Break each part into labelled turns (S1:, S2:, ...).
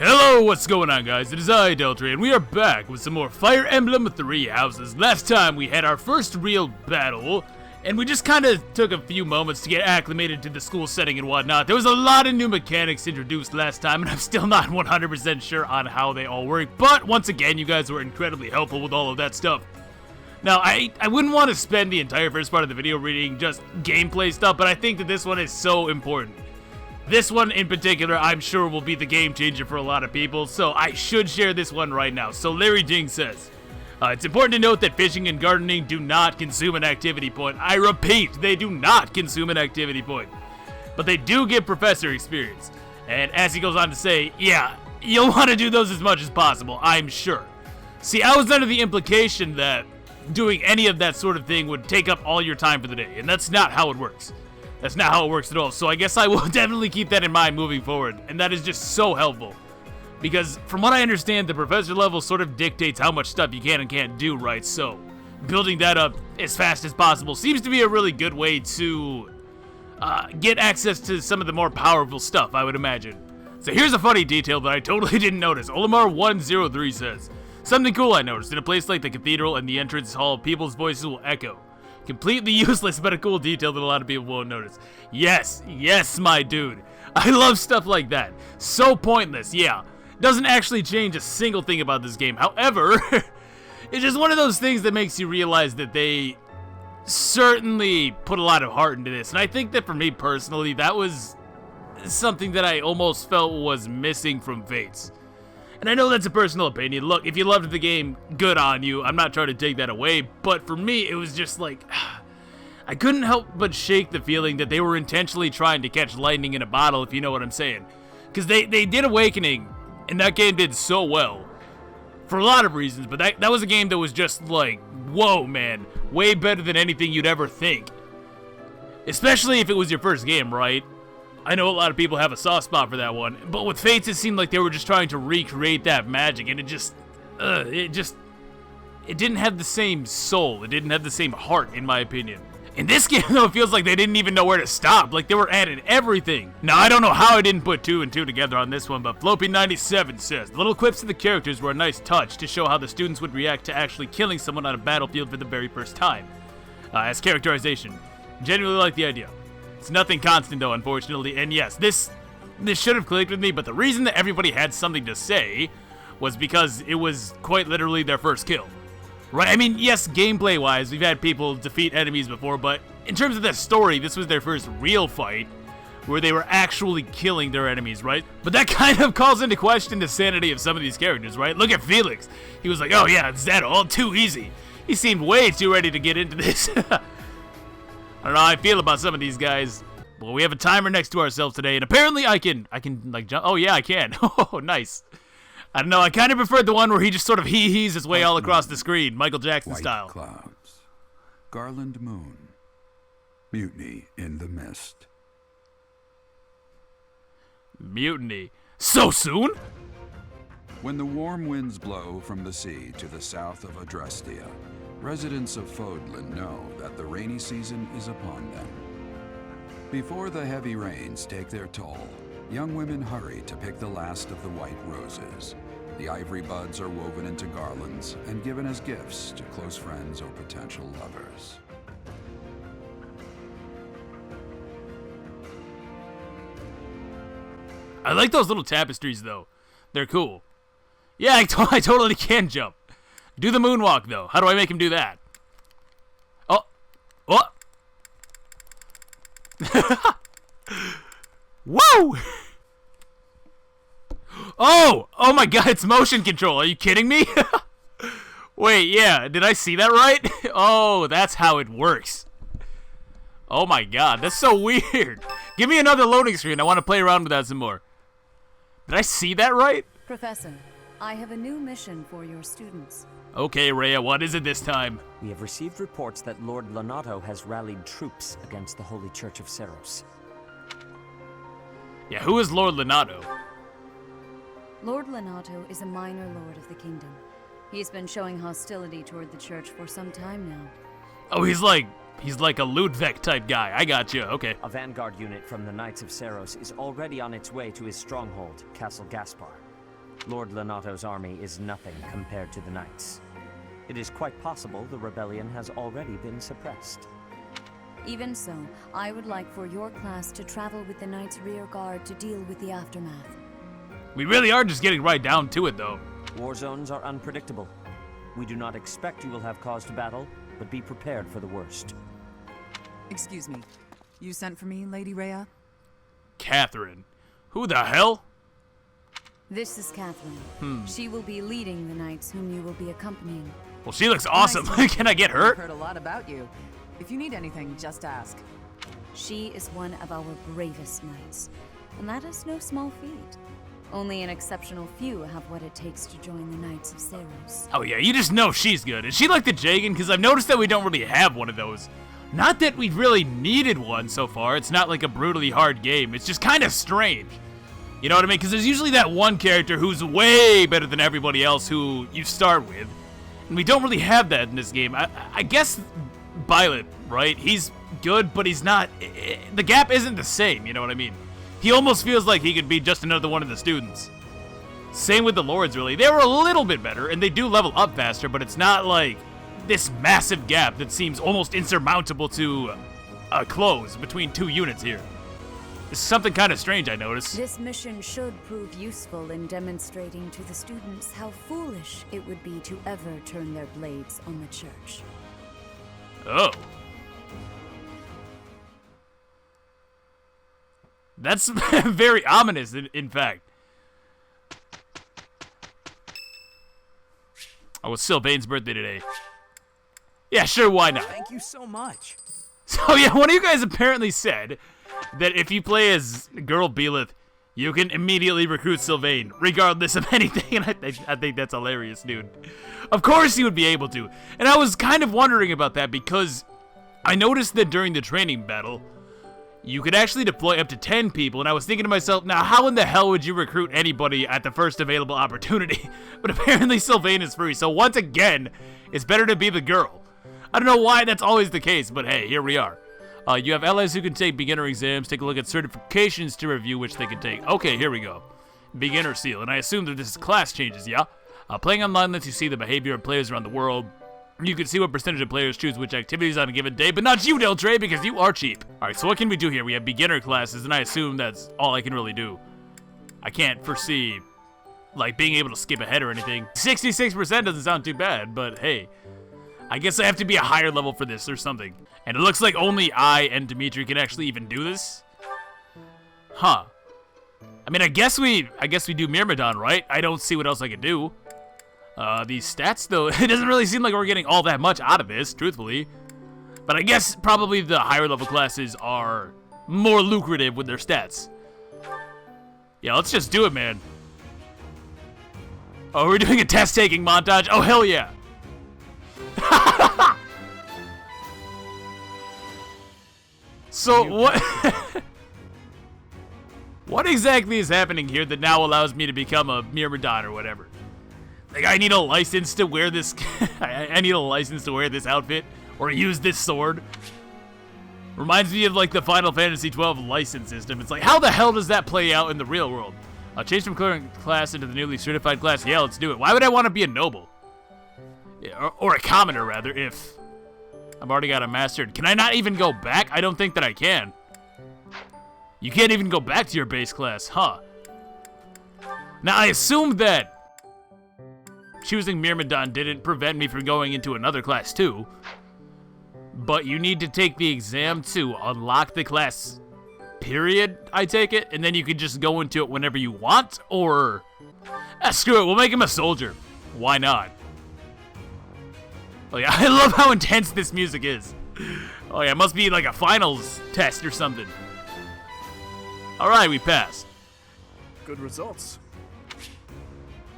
S1: Hello, what's going on, guys? It is I, Deltry, and we are back with some more Fire Emblem 3 Houses. Last time we had our first real battle, and we just kind of took a few moments to get acclimated to the school setting and whatnot. There was a lot of new mechanics introduced last time, and I'm still not 100% sure on how they all work, but once again, you guys were incredibly helpful with all of that stuff. Now, I wouldn't want to spend the entire first part of the video reading just gameplay stuff, but I think that this one is so important. This one in particular, I'm sure will be the game changer for a lot of people, so I should share this one right now. So Larry Jing says, it's important to note that fishing and gardening do not consume an activity point. I repeat, they do not consume an activity point. But they do give professor experience. And as he goes on to say, yeah, you'll want to do those as much as possible, I'm sure. See, I was under the implication that doing any of that sort of thing would take up all your time for the day, and that's not how it works. That's not how it works at all, so I guess I will definitely keep that in mind moving forward, and that is just so helpful. Because, from what I understand, the professor level sort of dictates how much stuff you can and can't do, right? So, building that up as fast as possible seems to be a really good way to get access to some of the more powerful stuff, I would imagine. So here's a funny detail that I totally didn't notice. Olimar103 says, something cool I noticed, in a place like the cathedral and the entrance hall, people's voices will echo. Completely useless, but a cool detail that a lot of people won't notice. Yes, my dude. I love stuff like that. So pointless, yeah. Doesn't actually change a single thing about this game. However, it's just one of those things that makes you realize that they certainly put a lot of heart into this. And I think that for me personally, that was something that I almost felt was missing from Fates. And I know that's a personal opinion. Look, if you loved the game, good on you. I'm not trying to take that away. But for me, it was just like, I couldn't help but shake the feeling that they were intentionally trying to catch lightning in a bottle, if you know what I'm saying. Because they did Awakening, and that game did so well. For a lot of reasons, but that was a game that was just like, whoa, man. Way better than anything you'd ever think. Especially if it was your first game, right? I know a lot of people have a soft spot for that one, but with Fates it seemed like they were just trying to recreate that magic, and it didn't have the same soul, it didn't have the same heart, in my opinion. In this game, though, it feels like they didn't even know where to stop, like they were adding everything. Now, I don't know how I didn't put 2 and 2 together on this one, but Floppy97 says, the little quips of the characters were a nice touch to show how the students would react to actually killing someone on a battlefield for the very first time. As characterization, genuinely like the idea. It's nothing constant though, unfortunately, and yes, this should have clicked with me, but the reason that everybody had something to say was because it was quite literally their first kill. Right? I mean, yes, gameplay-wise, we've had people defeat enemies before, but in terms of the story, this was their first real fight where they were actually killing their enemies, right? But that kind of calls into question the sanity of some of these characters, right? Look at Felix. He was like, oh yeah, it's that all too easy. He seemed way too ready to get into this. I don't know how I feel about some of these guys. Well, we have a timer next to ourselves today, and apparently I can like jump. Oh yeah, I can. Oh, nice. I don't know, I kind of preferred the one where he just sort of hee-hees his way all across the screen, Michael Jackson style.
S2: White clouds, garland moon, mutiny in the mist.
S1: Mutiny? So soon?
S2: When the warm winds blow from the sea to the south of Adrestia, residents of Fodlan know that the rainy season is upon them. Before the heavy rains take their toll, young women hurry to pick the last of the white roses. The ivory buds are woven into garlands and given as gifts to close friends or potential lovers.
S1: I like those little tapestries, though. They're cool. Yeah, I totally can jump. Do the moonwalk, though. How do I make him do that? Oh. What? Whoa! Oh my god, it's motion control. Are you kidding me? Wait, yeah, did I see that right? Oh, that's how it works. Oh my god, that's so weird. Give me another loading screen. I want to play around with that some more. Did I see that right?
S3: Professor, I have a new mission for your students.
S1: Okay, Rhea, what is it this time?
S4: We have received reports that Lord Lonato has rallied troops against the Holy Church of Seros.
S1: Yeah, who is Lord Lonato?
S3: Lord Lonato is a minor lord of the kingdom. He's been showing hostility toward the church for some time now.
S1: Oh, he's like a Ludwig type guy. I got you. Okay.
S4: A vanguard unit from the Knights of Seros is already on its way to his stronghold, Castle Gaspar. Lord Lonato's army is nothing compared to the Knights. It is quite possible the rebellion has already been suppressed.
S3: Even so, I would like for your class to travel with the Knights' rear guard to deal with the aftermath.
S1: We really are just getting right down to it, though.
S4: War zones are unpredictable. We do not expect you will have cause to battle, but be prepared for the worst.
S5: Excuse me. You sent for me, Lady Rhea?
S1: Catherine. Who the hell?
S3: This is Catherine. She will be leading the Knights whom you will be accompanying.
S1: Well, she looks awesome.
S5: Nice to meet
S1: Can I get
S5: I've
S1: her?
S5: heard a lot about you. If you need anything, just ask.
S3: She is one of our bravest knights, and that is no small feat. Only an exceptional few have what it takes to join the Knights of Seros.
S1: Oh yeah, you just know she's good. Is she like the Jagan? Because I've noticed that we don't really have one of those. Not that we've really needed one so far. It's not like a brutally hard game. It's just kind of strange. You know what I mean? Because there's usually that one character who's way better than everybody else who you start with. And we don't really have that in this game. I guess Violet, right? He's good, but he's not... The gap isn't the same, you know what I mean? He almost feels like he could be just another one of the students. Same with the Lords, really. They were a little bit better, and they do level up faster, but it's not like this massive gap that seems almost insurmountable to close between two units here. It's something kind of strange, I noticed.
S3: This mission should prove useful in demonstrating to the students how foolish it would be to ever turn their blades on the church.
S1: Oh. That's very ominous, in fact. Oh, it's Sylvain's birthday today. Yeah, sure, why not?
S6: Thank you so much.
S1: So yeah, one of you guys apparently said that if you play as girl Belith, you can immediately recruit Sylvain, regardless of anything, and I think that's hilarious, dude. Of course you would be able to. And I was kind of wondering about that because I noticed that during the training battle, you could actually deploy up to 10 people, and I was thinking to myself, now how in the hell would you recruit anybody at the first available opportunity? But apparently Sylvain is free, so once again, it's better to be the girl. I don't know why that's always the case, but hey, here we are. You have allies who can take beginner exams, take a look at certifications to review which they can take. Okay, here we go. Beginner seal, and I assume that this is class changes, yeah? Playing online lets you see the behavior of players around the world. You can see what percentage of players choose which activities on a given day, but not you, Deltray, because you are cheap. Alright, so what can we do here? We have beginner classes, and I assume that's all I can really do. I can't foresee, like, being able to skip ahead or anything. 66% doesn't sound too bad, but hey. I guess I have to be a higher level for this or something. And it looks like only I and Dimitri can actually even do this. Huh. I mean, I guess we do Myrmidon, right? I don't see what else I can do. These stats, though, it doesn't really seem like we're getting all that much out of this, truthfully. But I guess probably the higher level classes are more lucrative with their stats. Yeah, let's just do it, man. Oh, we're doing a test-taking montage? Oh, hell yeah. So, what exactly is happening here that now allows me to become a Myrmidon or whatever? Like, I need a license to wear this... I need a license to wear this outfit or use this sword. Reminds me of, like, the Final Fantasy XII license system. It's like, how the hell does that play out in the real world? Change from current class into the newly certified class. Yeah, let's do it. Why would I want to be a noble? Yeah, or a commoner, rather, if I've already got a mastered. Can I not even go back? I don't think that I can. You can't even go back to your base class, huh? Now, I assume that choosing Myrmidon didn't prevent me from going into another class, too. But you need to take the exam to unlock the class, period, I take it? And then you can just go into it whenever you want? Or... screw it, we'll make him a soldier. Why not? Oh yeah, I love how intense this music is. Oh yeah, it must be like a finals test or something. Alright, we passed.
S6: Good results.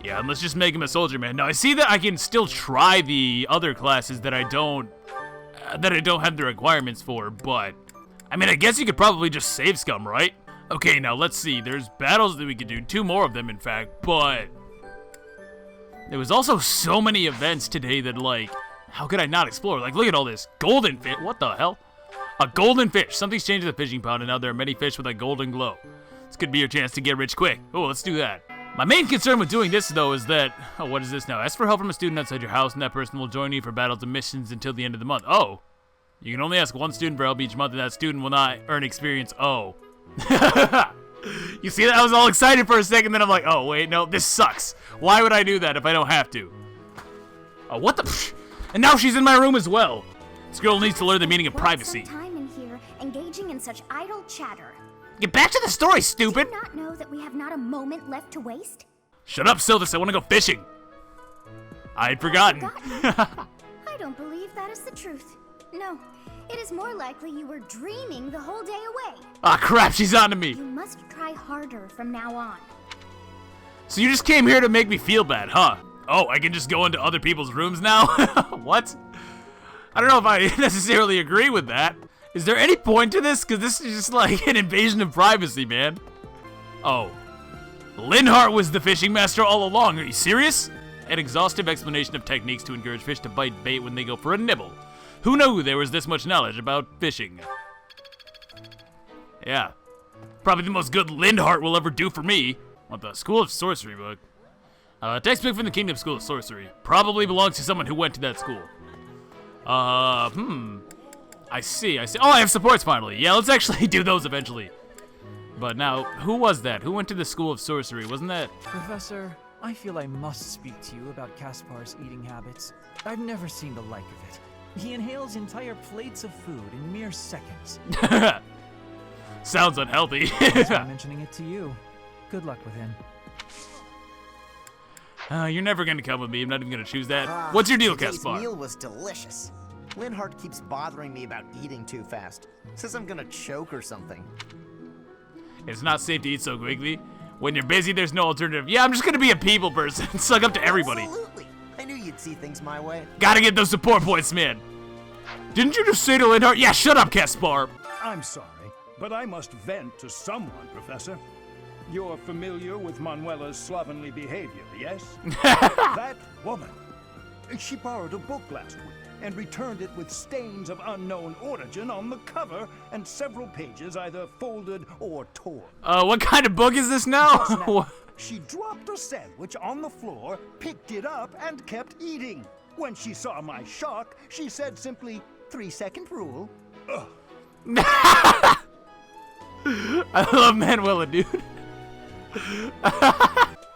S1: Yeah, and let's just make him a soldier, man. Now I see that I can still try the other classes that I don't have the requirements for, but I mean, I guess you could probably just save scum, right? Okay, now let's see. There's battles that we could do, 2 more of them, in fact, but there was also so many events today that, like, how could I not explore? Like, look at all this. Golden fish. What the hell? A golden fish. Something's changed in the fishing pond, and now there are many fish with a golden glow. This could be your chance to get rich quick. Oh, let's do that. My main concern with doing this, though, is that... Oh, what is this now? Ask for help from a student outside your house, and that person will join you for battles and missions until the end of the month. Oh. You can only ask one student for help each month, and that student will not earn experience. Oh. You see that? I was all excited for a second, then I'm like, oh, wait, no, this sucks. Why would I do that if I don't have to? Oh, what the... And now she's in my room as well. This girl needs to learn the meaning of privacy.
S7: Some time in here, engaging in such idle chatter.
S1: Get back to the story, stupid!
S7: Do you not know that we have not a moment left to waste?
S1: Shut up, Sildus. I want to go fishing. I had forgotten.
S7: I don't believe that is the truth. No, it is more likely you were dreaming the whole day away.
S1: Ah, crap, she's onto me.
S7: You must try harder from now on.
S1: So you just came here to make me feel bad, huh? Oh, I can just go into other people's rooms now? What? I don't know if I necessarily agree with that. Is there any point to this? Because this is just like an invasion of privacy, man. Oh. Linhardt was the fishing master all along. Are you serious? An exhaustive explanation of techniques to encourage fish to bite bait when they go for a nibble. Who knew there was this much knowledge about fishing? Yeah. Probably the most good Linhardt will ever do for me. What, the School of Sorcery book? Textbook from the Kingdom School of Sorcery. Probably belongs to someone who went to that school. I see. Oh, I have supports finally. Yeah, let's actually do those eventually. But now, who was that? Who went to the School of Sorcery? Wasn't that...
S6: Professor, I feel I must speak to you about Caspar's eating habits. I've never seen the like of it. He inhales entire plates of food in mere seconds.
S1: Sounds unhealthy.
S6: That's why I'm mentioning it to you. Good luck with him.
S1: You're never gonna come with me. I'm not even gonna choose that. What's your deal,
S8: Today's
S1: Caspar?
S8: meal was delicious. Linhardt keeps bothering me about eating too fast. Says I'm gonna choke or something.
S1: It's not safe to eat so quickly. When you're busy, there's no alternative. Yeah, I'm just gonna be a people person. Suck up to everybody.
S8: Absolutely. I knew you'd see things my way.
S1: Gotta get those support points, man. Didn't you just say to Linhardt? Yeah, shut up, Caspar.
S9: I'm sorry, but I must vent to someone, Professor. You're familiar with Manuela's slovenly behavior, yes? That woman. She borrowed a book last week and returned it with stains of unknown origin on the cover and several pages either folded or torn.
S1: What kind of book is this now?
S9: Now, she dropped a sandwich on the floor, picked it up, and kept eating. When she saw my shock, she said simply, 3-second rule. Ugh.
S1: I love Manuela, dude.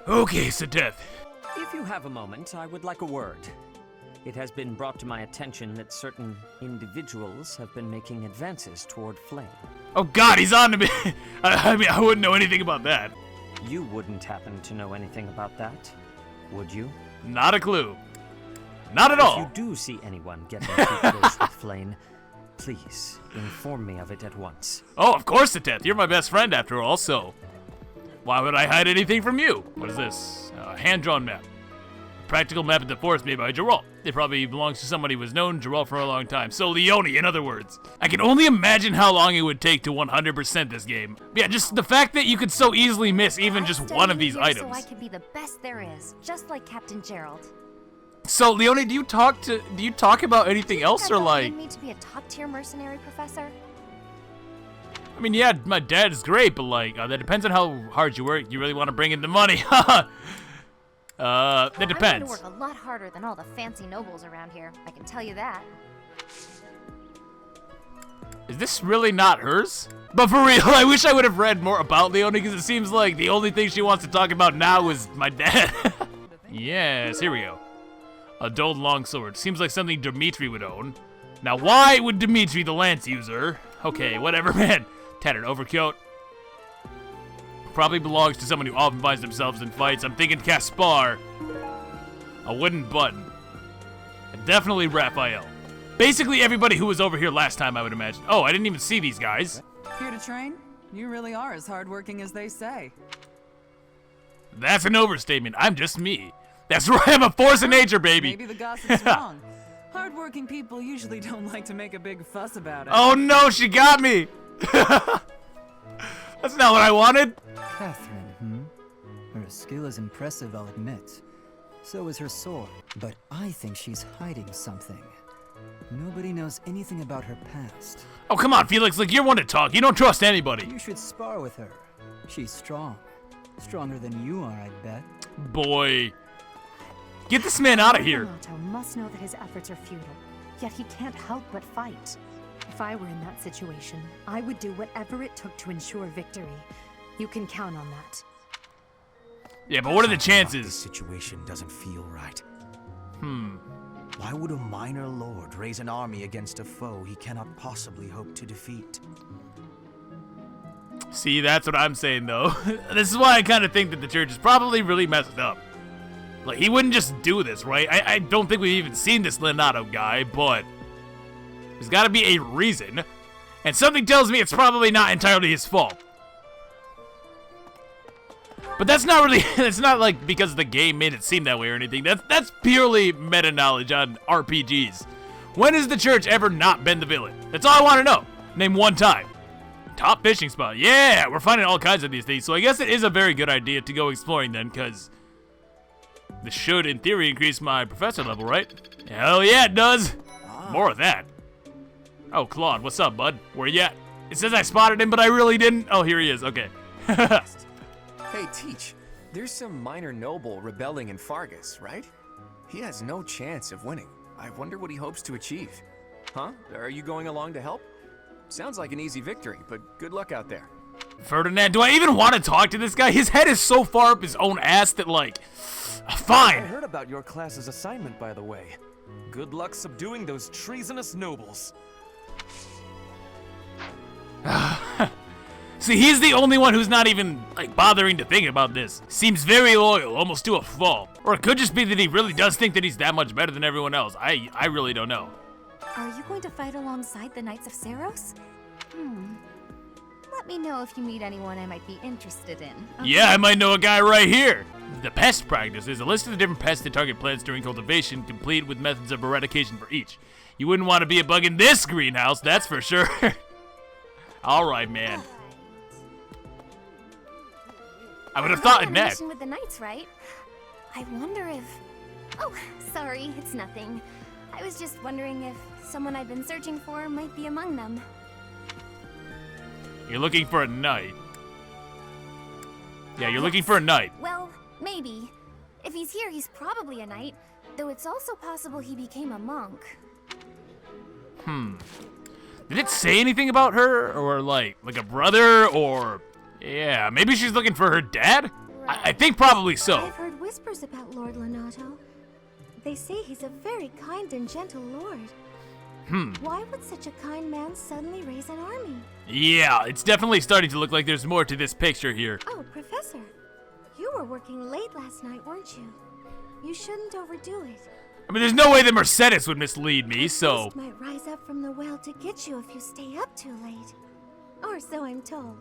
S1: Okay, so Death.
S4: If you have a moment, I would like a word. It has been brought to my attention that certain individuals have been making advances toward Flame.
S1: Oh God, he's on to me. I mean, I wouldn't know anything about that.
S4: You wouldn't happen to know anything about that, would you?
S1: Not a clue. Not at all.
S4: If you do see anyone getting too close with Flame, please inform me of it at once.
S1: Oh, of course, Death. You're my best friend after all, so why would I hide anything from you? What is this? A hand-drawn map. A practical map of the forest made by Geralt. It probably belongs to somebody who has known Geralt for a long time. So Leone, in other words. I can only imagine how long it would take to 100% this game. Yeah, just the fact that you could so easily miss even just one of these items.
S7: So I could be the best there is, just like Captain Gerald.
S1: So Leone, do you talk about anything else, or like?
S7: Me to be a top-tier mercenary, Professor?
S1: I mean, yeah, my dad is great, but like, that depends on how hard you work. You really want to bring in the money, that depends.
S7: I'm going to work a lot harder than all the fancy nobles around here. I can tell you that.
S1: Is this really not hers? But for real, I wish I would have read more about Leone, because it seems like the only thing she wants to talk about now is my dad. Yes, here we go. A dulled longsword. Seems like something Dimitri would own. Now, why would Dimitri, the lance user? Okay, whatever, man. Tattered overcoat. Probably belongs to someone who often finds themselves in fights. I'm thinking Caspar. A wooden button. And definitely Raphael. Basically everybody who was over here last time, I would imagine. Oh, I didn't even see these guys.
S5: Here to train? You really are as hardworking as they say.
S1: That's an overstatement. I'm just me. That's right, I'm a force of nature, baby.
S5: Maybe the gossip's wrong. Hardworking people usually don't like to make a big fuss about it.
S1: Oh no, she got me! That's not what I wanted.
S10: Catherine, Her skill is impressive, I'll admit. So is her sword. But I think she's hiding something. Nobody knows anything about her past.
S1: Oh, come on, Felix, like, you're one to talk. You don't trust anybody.
S10: You should spar with her. She's strong. Stronger than you are, I bet.
S1: Boy. Get this man out of here.
S11: Lord Lonato must know that his efforts are futile, yet he can't help but fight. If I were in that situation, I would do whatever it took to ensure victory. You can count on that.
S1: Yeah, but what are the
S12: This
S1: chances?
S12: situation doesn't feel right. Why would a minor lord raise an army against a foe he cannot possibly hope to defeat?
S1: See, that's what I'm saying, though. This is why I kind of think that the church is probably really messed up. Like, he wouldn't just do this, right? I don't think we've even seen this Lonato guy, but there's got to be a reason. And something tells me it's probably not entirely his fault. But that's not really, it's not like because the game made it seem that way or anything. That's purely meta knowledge on RPGs. When has the church ever not been the villain? That's all I want to know. Name one time. Top fishing spot. Yeah, we're finding all kinds of these things. So I guess it is a very good idea to go exploring then, because this should, in theory, increase my professor level, right? Hell yeah, it does. More of that. Oh, Claude, what's up, bud? Where you at? It says I spotted him, but I really didn't. Oh, here he is. Okay.
S13: Hey, Teach, there's some minor noble rebelling in Fargus, right? He has no chance of winning. I wonder what he hopes to achieve. Huh? Are you going along to help? Sounds like an easy victory, but good luck out there.
S1: Ferdinand, do I even want to talk to this guy? His head is so far up his own ass that, like, fine.
S6: I heard about your class's assignment, by the way. Good luck subduing those treasonous nobles.
S1: See, he's the only one who's not even, like, bothering to think about this. Seems very loyal, almost to a fault. Or it could just be that he really does think that he's that much better than everyone else. I really don't know.
S7: Are you going to fight alongside the Knights of Saros? Let me know if you meet anyone I might be interested in. Okay?
S1: Yeah, I might know a guy right here. The pest practice is a list of the different pests that target plants during cultivation, complete with methods of eradication for each. You wouldn't want to be a bug in this greenhouse, that's for sure. Alright, man. I would have thought it next.
S7: With the Knights, right? I wonder if... Oh, sorry, it's nothing. I was just wondering if someone I've been searching for might be among them.
S1: You're looking for a knight. Yeah, you're looking for a knight.
S7: Well, maybe. If he's here, he's probably a knight. Though it's also possible he became a monk.
S1: Did it say anything about her? Or like a brother? Or... Yeah, maybe she's looking for her dad?
S7: Right.
S1: I think probably so.
S7: I've heard whispers about Lord Lonato. They say he's a very kind and gentle lord. Why would such a kind man suddenly raise an army?
S1: Yeah, it's definitely starting to look like there's more to this picture here.
S7: Oh, Professor. You were working late last night, weren't you? You shouldn't overdo it.
S1: I mean, there's no way the Mercedes would mislead me, so...
S7: Ghost might rise up from the well to get you if you stay up too late. Or so I'm told.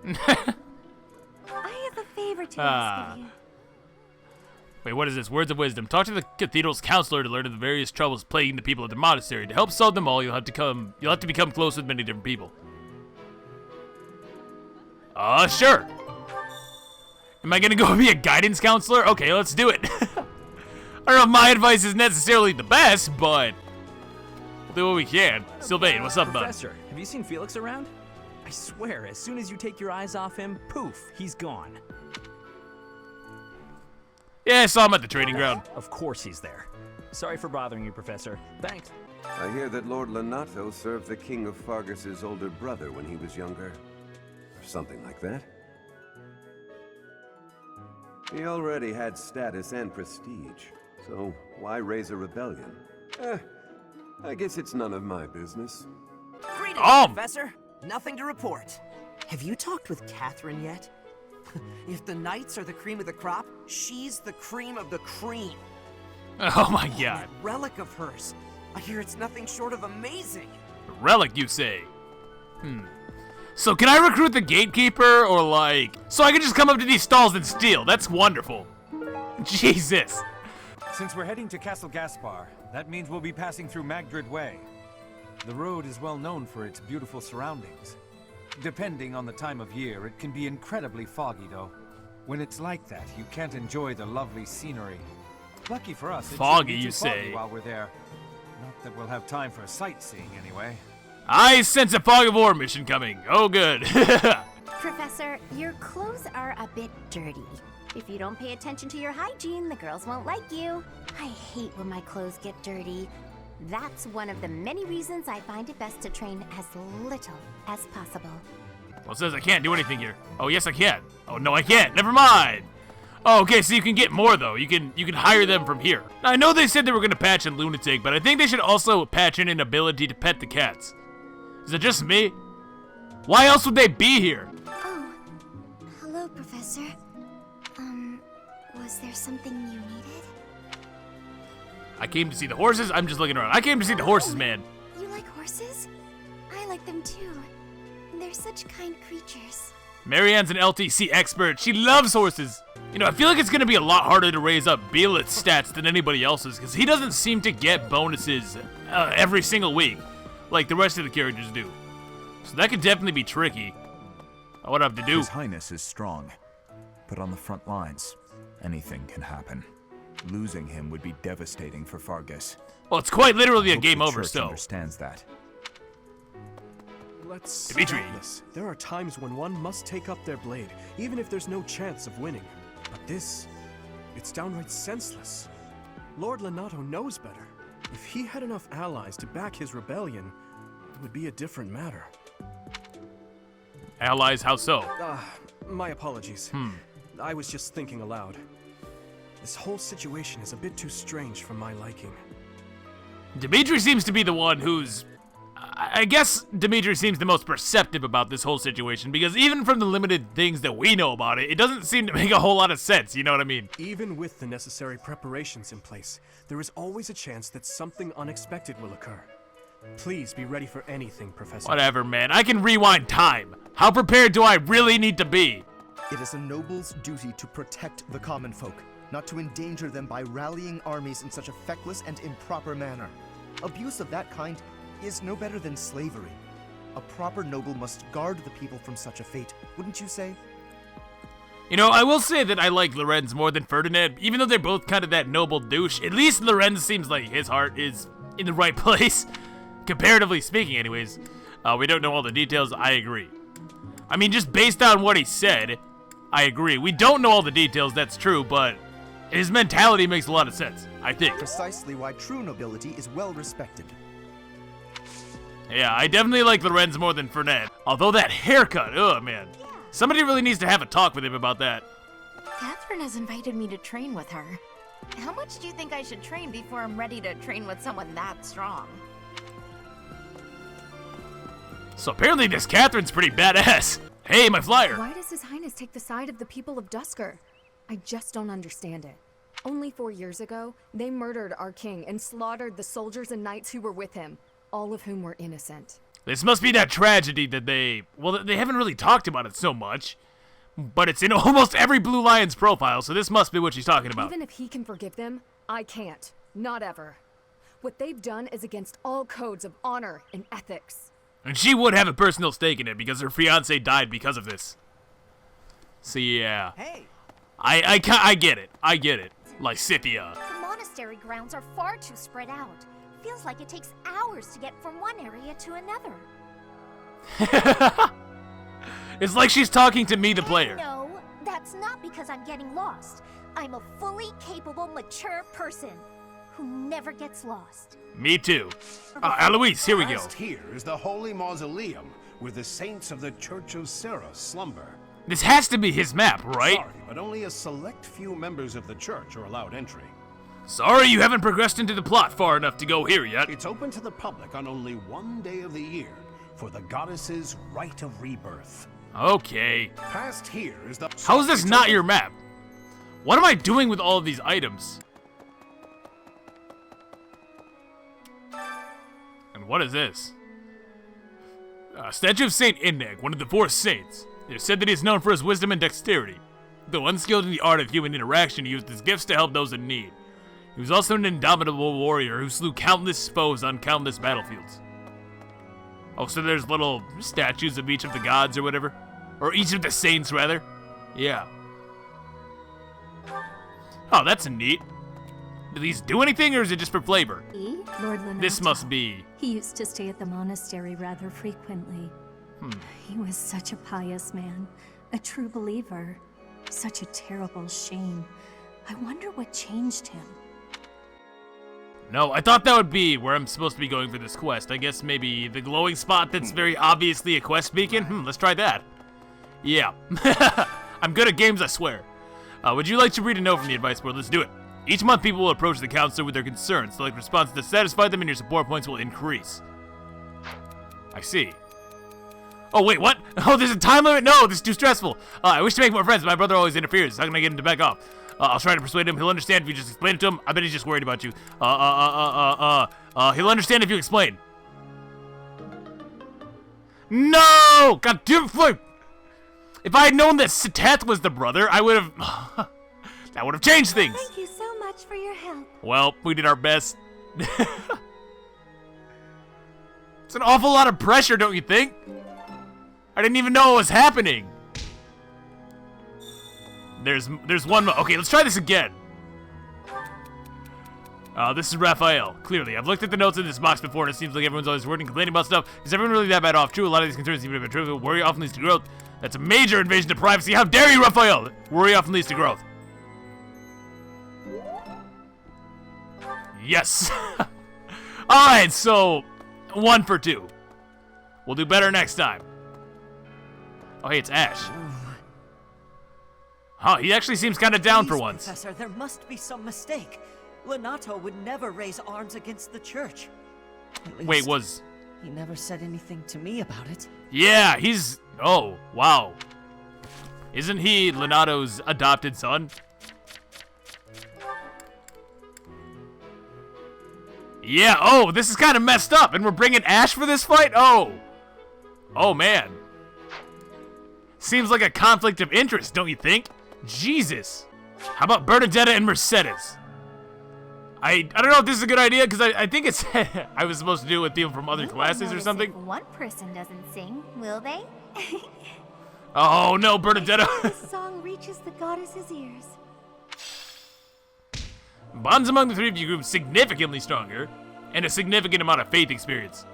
S7: I have a favor to ask of you.
S1: Wait, what is this? Words of wisdom. Talk to the cathedral's counselor to learn of the various troubles plaguing the people of the monastery. To help solve them all, you'll have to become close with many different people. Sure. Am I gonna go be a guidance counselor? Okay, let's do it. I don't know if my advice is necessarily the best, but we'll do what we can. Sylvain, what's up, bud?
S6: Professor, have you seen Felix around? I swear, as soon as you take your eyes off him, poof, he's gone.
S1: Yeah, I saw him at the training ground.
S6: Of course he's there. Sorry for bothering you, Professor. Thanks.
S14: I hear that Lord Lonato served the King of Fargus's older brother when he was younger. Or something like that. He already had status and prestige, so why raise a rebellion? I guess it's none of my business.
S8: Greetings, Professor. Nothing to report. Have you talked with Catherine yet? If the Knights are the cream of the crop, she's the cream of the cream.
S1: Oh my god.
S8: That relic of hers. I hear it's nothing short of amazing.
S1: Relic, you say? So can I recruit the gatekeeper, or like... So I can just come up to these stalls and steal? That's wonderful. Jesus.
S15: Since we're heading to Castle Gaspar, that means we'll be passing through Magdrid Way. The road is well known for its beautiful surroundings. Depending on the time of year, it can be incredibly foggy, though. When it's like that, you can't enjoy the lovely scenery. Lucky for us, it's
S1: foggy, you
S15: foggy
S1: say?
S15: while we're there. Not that we'll have time for sightseeing, anyway.
S1: I sense a fog of war mission coming. Oh, good.
S16: Professor, your clothes are a bit dirty. If you don't pay attention to your hygiene, the girls won't like you. I hate when my clothes get dirty. That's one of the many reasons I find it best to train as little as possible.
S1: Well, it says I can't do anything here. Oh, yes, I can. Oh, no, I can't. Never mind. Oh, okay, so you can get more, though. You can hire them from here. Now, I know they said they were going to patch in Lunatic, but I think they should also patch in an ability to pet the cats. Is it just me? Why else would they be here?
S7: Oh, hello, Professor. Was there something you needed?
S1: I came to see the horses. I'm just looking around. I came to see the horses, man.
S7: You like horses? I like them too. They're such kind creatures.
S1: Marianne's an LTC expert. She loves horses. You know, I feel like it's going to be a lot harder to raise up Beelit's stats than anybody else's, because he doesn't seem to get bonuses every single week, like the rest of the characters do. So that could definitely be tricky. What I have to do.
S17: His Highness is strong, but on the front lines, anything can happen. Losing him would be devastating for Fargus.
S1: Well, it's quite literally a
S17: Hope
S1: game
S17: the
S1: over,
S17: Church
S1: so.
S17: understands that.
S18: Let's
S1: Dimitri.
S18: doubtless. There are times when one must take up their blade, even if there's no chance of winning. But this, it's downright senseless. Lord Lonato knows better. If he had enough allies to back his rebellion, it would be a different matter.
S1: Allies, how so?
S18: My apologies. I was just thinking aloud. This whole situation is a bit too strange for my liking.
S1: Dimitri seems to be the one who's... I guess Dimitri seems the most perceptive about this whole situation, because even from the limited things that we know about it, it doesn't seem to make a whole lot of sense, you know what I mean?
S18: Even with the necessary preparations in place, there is always a chance that something unexpected will occur. Please be ready for anything, Professor.
S1: Whatever, man. I can rewind time. How prepared do I really need to be?
S19: It is a noble's duty to protect the common folk, not to endanger them by rallying armies in such a feckless and improper manner. Abuse of that kind is no better than slavery. A proper noble must guard the people from such a fate, wouldn't you say?
S1: You know, I will say that I like Lorenz more than Ferdinand, even though they're both kind of that noble douche. At least Lorenz seems like his heart is in the right place, comparatively speaking anyways. We don't know all the details, I agree. I mean, just based on what he said, I agree. We don't know all the details, that's true, but his mentality makes a lot of sense, I think.
S19: Precisely why true nobility is well respected.
S1: Yeah, I definitely like Lorenz more than Ferdinand. Although that haircut, oh man. Somebody really needs to have a talk with him about that.
S20: Catherine has invited me to train with her. How much do you think I should train before I'm ready to train with someone that strong?
S1: So apparently this Catherine's pretty badass. Hey, my flyer.
S21: Why does His Highness take the side of the people of Dusker? I just don't understand it. Only 4 years ago, they murdered our king and slaughtered the soldiers and knights who were with him, all of whom were innocent.
S1: This must be that tragedy that they haven't really talked about it so much, but it's in almost every Blue Lion's profile, so this must be what she's talking about.
S21: Even if he can forgive them, I can't. Not ever. What they've done is against all codes of honor and ethics.
S1: And she would have a personal stake in it because her fiancé died because of this. So yeah.
S8: Hey.
S1: I get it. I get it. Lysithia.
S16: The monastery grounds are far too spread out. Feels like it takes hours to get from one area to another.
S1: It's like she's talking to me, the player.
S16: No, that's not because I'm getting lost. I'm a fully capable, mature person who never gets lost.
S1: Me too. Eloise, here we go.
S22: Past here is the holy mausoleum where the saints of the Church of Serra slumber.
S1: This has to be his map, right?
S22: Sorry, but only a select few members of the church are allowed entry.
S1: Sorry you haven't progressed into the plot far enough to go here yet.
S22: It's open to the public on only one day of the year for the goddess's rite of rebirth.
S1: Okay.
S22: Past here is the...
S1: How is this not your map? What am I doing with all of these items? And what is this? Statue of Saint Ineg, one of the 4 saints. It is said that he is known for his wisdom and dexterity. Though unskilled in the art of human interaction, he used his gifts to help those in need. He was also an indomitable warrior who slew countless foes on countless battlefields. Oh, so there's little statues of each of the gods or whatever? Or each of the saints, rather? Yeah. Oh, that's neat. Do these do anything, or is it just for flavor?
S3: Lord Lonato.
S1: This must be...
S3: He used to stay at the monastery rather frequently.
S11: He was such a pious man, a true believer. Such a terrible shame. I wonder what changed him.
S1: No, I thought that would be where I'm supposed to be going for this quest. I guess maybe the glowing spot that's very obviously a quest beacon? Let's try that. Yeah. I'm good at games, I swear. Would you like to read a note from the advice board? Let's do it. Each month, people will approach the counselor with their concerns. Select responses that satisfy them and your support points will increase. I see. Oh, wait, what? Oh, there's a time limit? No, this is too stressful. I wish to make more friends, but my brother always interferes. How can I get him to back off? I'll try to persuade him. He'll understand if you just explain it to him. I bet he's just worried about you. He'll understand if you explain. No! God damn it! If I had known that Sateth was the brother, I would have... that would have changed things.
S7: Thank you so much for your help.
S1: Well, we did our best. It's an awful lot of pressure, don't you think? I didn't even know what was happening. There's one. Okay, let's try this again. This is Raphael. Clearly, I've looked at the notes in this box before, and it seems like everyone's always worried and complaining about stuff. Is everyone really that bad off? True, a lot of these concerns, even if they're trivial, worry often leads to growth. That's a major invasion of privacy. How dare you, Raphael? Worry often leads to growth. Yes. All right, so 1 for 2. We'll do better next time. Oh, hey, it's Ashe. Huh, he actually seems kind of down for once.
S2: Professor, there must be some mistake. Lonato would never raise arms against the church.
S1: Wait, was...
S2: He never said anything to me about it.
S1: Yeah, he's... Oh, wow. Isn't he Lonato's adopted son? Yeah, oh, this is kind of messed up, and we're bringing Ashe for this fight? Oh. Oh, man. Seems like a conflict of interest, don't you think? Jesus. How about Bernadetta and Mercedes? I don't know if this is a good idea, because I think it's... I was supposed to do it with people from other classes or something.
S16: If one person doesn't sing, will they?
S1: Oh, no, Bernadetta.
S7: This song reaches the goddess's ears.
S1: Bonds among the three of you grew significantly stronger, and a significant amount of faith experience.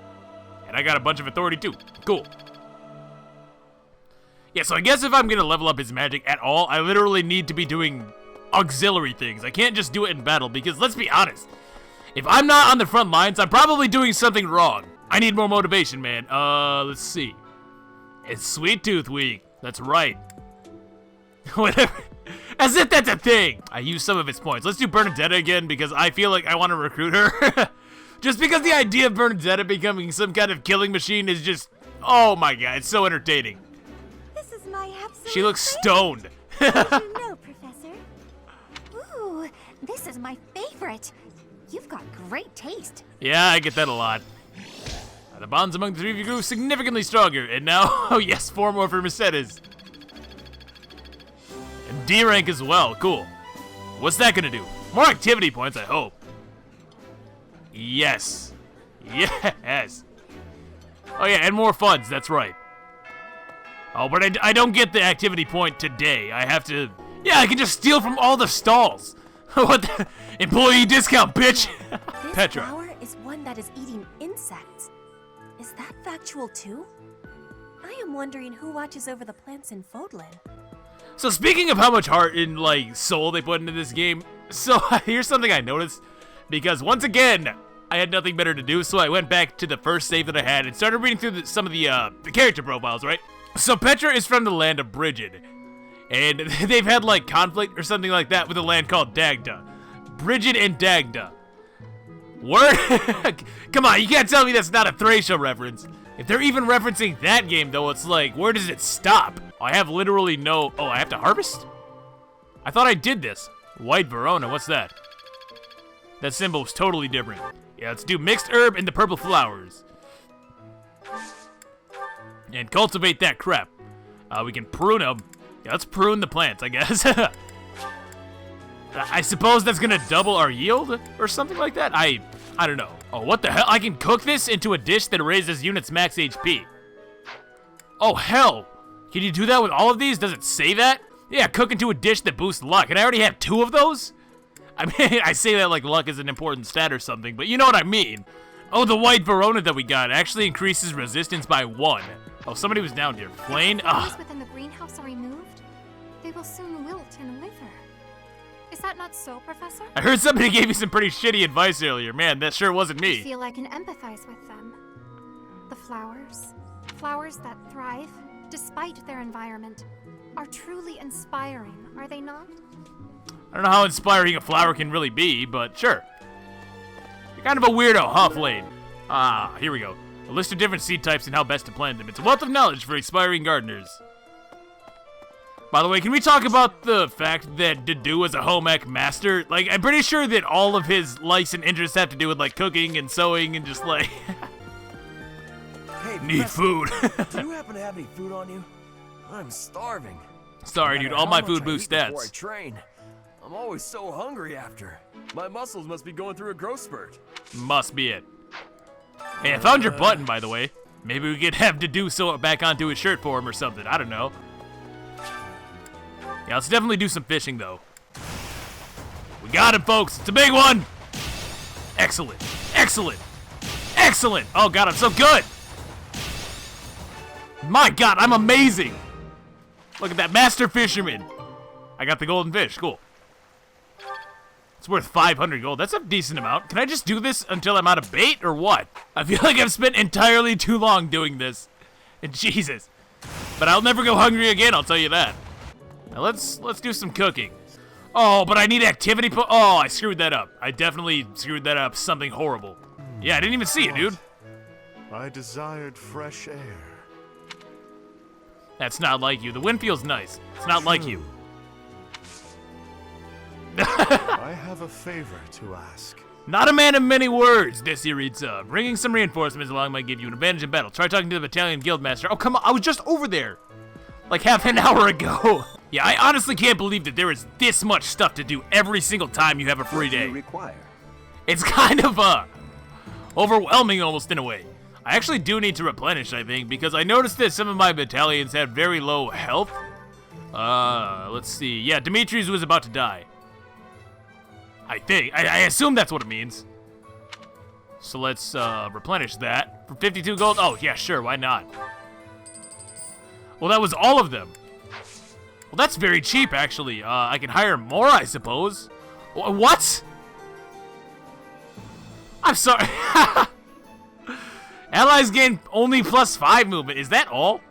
S1: And I got a bunch of authority, too. Cool. Yeah, so I guess if I'm gonna level up his magic at all, I literally need to be doing auxiliary things. I can't just do it in battle, because let's be honest. If I'm not on the front lines, I'm probably doing something wrong. I need more motivation, man. Let's see. It's Sweet Tooth Week. That's right. Whatever. As if that's a thing. I used some of its points. Let's do Bernadetta again, because I feel like I want to recruit her. Just because the idea of Bernadetta becoming some kind of killing machine is just... Oh my god, it's so entertaining.
S7: This is my absolute
S1: She looks stoned.
S16: Did you know, Professor? Ooh, this is my favorite. You've got great taste.
S1: Yeah, I get that a lot. The bonds among the three of you grew significantly stronger, and now, oh yes, 4 more for Mercedes. And D rank as well, cool. What's that gonna do? More activity points, I hope. Yes. Yes. Oh yeah, and more funds, that's right. Oh, but I don't get the activity point today. I have to... Yeah, I can just steal from all the stalls. What the... Employee discount, bitch!
S9: This
S1: Petra.
S9: flower is one that is eating insects. Is that factual too? I am wondering who watches over the plants in Fodlan.
S1: So speaking of how much heart and, like, soul they put into this game, so here's something I noticed. Because once again, I had nothing better to do, so I went back to the first save that I had and started reading through some of the character profiles, right? So Petra is from the land of Brigid. And they've had, like, conflict or something like that with a land called Dagda. Brigid and Dagda. Word? Come on, you can't tell me that's not a Thracia reference. If they're even referencing that game, though, it's like, where does it stop? I have literally no... Oh, I have to harvest? I thought I did this. White Verona, what's that? That symbol was totally different. Yeah, let's do mixed herb and the purple flowers. And cultivate that crap. We can prune them. Yeah, let's prune the plants, I guess. I suppose that's gonna double our yield or something like that? I don't know. Oh, what the hell? I can cook this into a dish that raises units max HP. Oh, hell. Can you do that with all of these? Does it say that? Yeah, cook into a dish that boosts luck. And I already have 2 of those? I mean, I say that like luck is an important stat or something, but you know what I mean. Oh, the white Verona that we got actually increases resistance by 1. Oh, somebody was down here. Flame?
S7: If the flowers within the greenhouse are removed, they will soon wilt and wither. Is that not so, Professor?
S1: I heard somebody gave you some pretty shitty advice earlier. Man, that sure wasn't
S7: I
S1: me.
S7: feel I can empathize with them. The flowers that thrive, despite their environment, are truly inspiring, are they not?
S1: I don't know how inspiring a flower can really be, but sure. You're kind of a weirdo, huh, Flame? Ah, here we go. A list of different seed types and how best to plant them. It's a wealth of knowledge for aspiring gardeners. By the way, can we talk about the fact that Dedue is a home ec master? Like, I'm pretty sure that all of his likes and interests have to do with, like, cooking and sewing and just, like...
S4: Hey,
S1: need food.
S4: Do you happen to have any food on you? I'm starving.
S1: Sorry, dude. All my food boosts
S4: Before I
S1: stats.
S4: train. I'm always so hungry after. My muscles must be going through a growth spurt.
S1: Must be it. Hey, I found your button, by the way. Maybe we could have Dedue sew it back onto his shirt for him or something. I don't know. Yeah, let's definitely do some fishing, though. We got him, folks. It's a big one. Excellent. Excellent. Excellent. Oh, God, I'm so good. My God, I'm amazing. Look at that master fisherman. I got the golden fish. Cool. It's worth 500 gold. That's a decent amount. Can I just do this until I'm out of bait or what? I feel like I've spent entirely too long doing this. And Jesus. But I'll never go hungry again, I'll tell you that. Now let's do some cooking. Oh, but I need activity oh, I screwed that up. I definitely screwed that up. Something horrible. Yeah, I didn't even see it, dude.
S5: I desired fresh air.
S1: That's not like you. The wind feels nice. It's not like you.
S5: I have a favor to ask.
S1: Not a man of many words, Desi reads up. Bringing some reinforcements along might give you an advantage in battle. Try talking to the battalion guildmaster. Oh, come on. I was just over there. Like half an hour ago. Yeah, I honestly can't believe that there is this much stuff to do every single time you have a free day. It's kind of, overwhelming almost in a way. I actually do need to replenish, I think, because I noticed that some of my battalions had very low health. Let's see. Yeah, Dimitri's was about to die. I think. I assume that's what it means. So let's replenish that for 52 gold. Oh, yeah, sure. Why not? Well, that was all of them. Well, that's very cheap, actually. I can hire more, I suppose. What? I'm sorry. Allies gain only +5 movement. Is that all?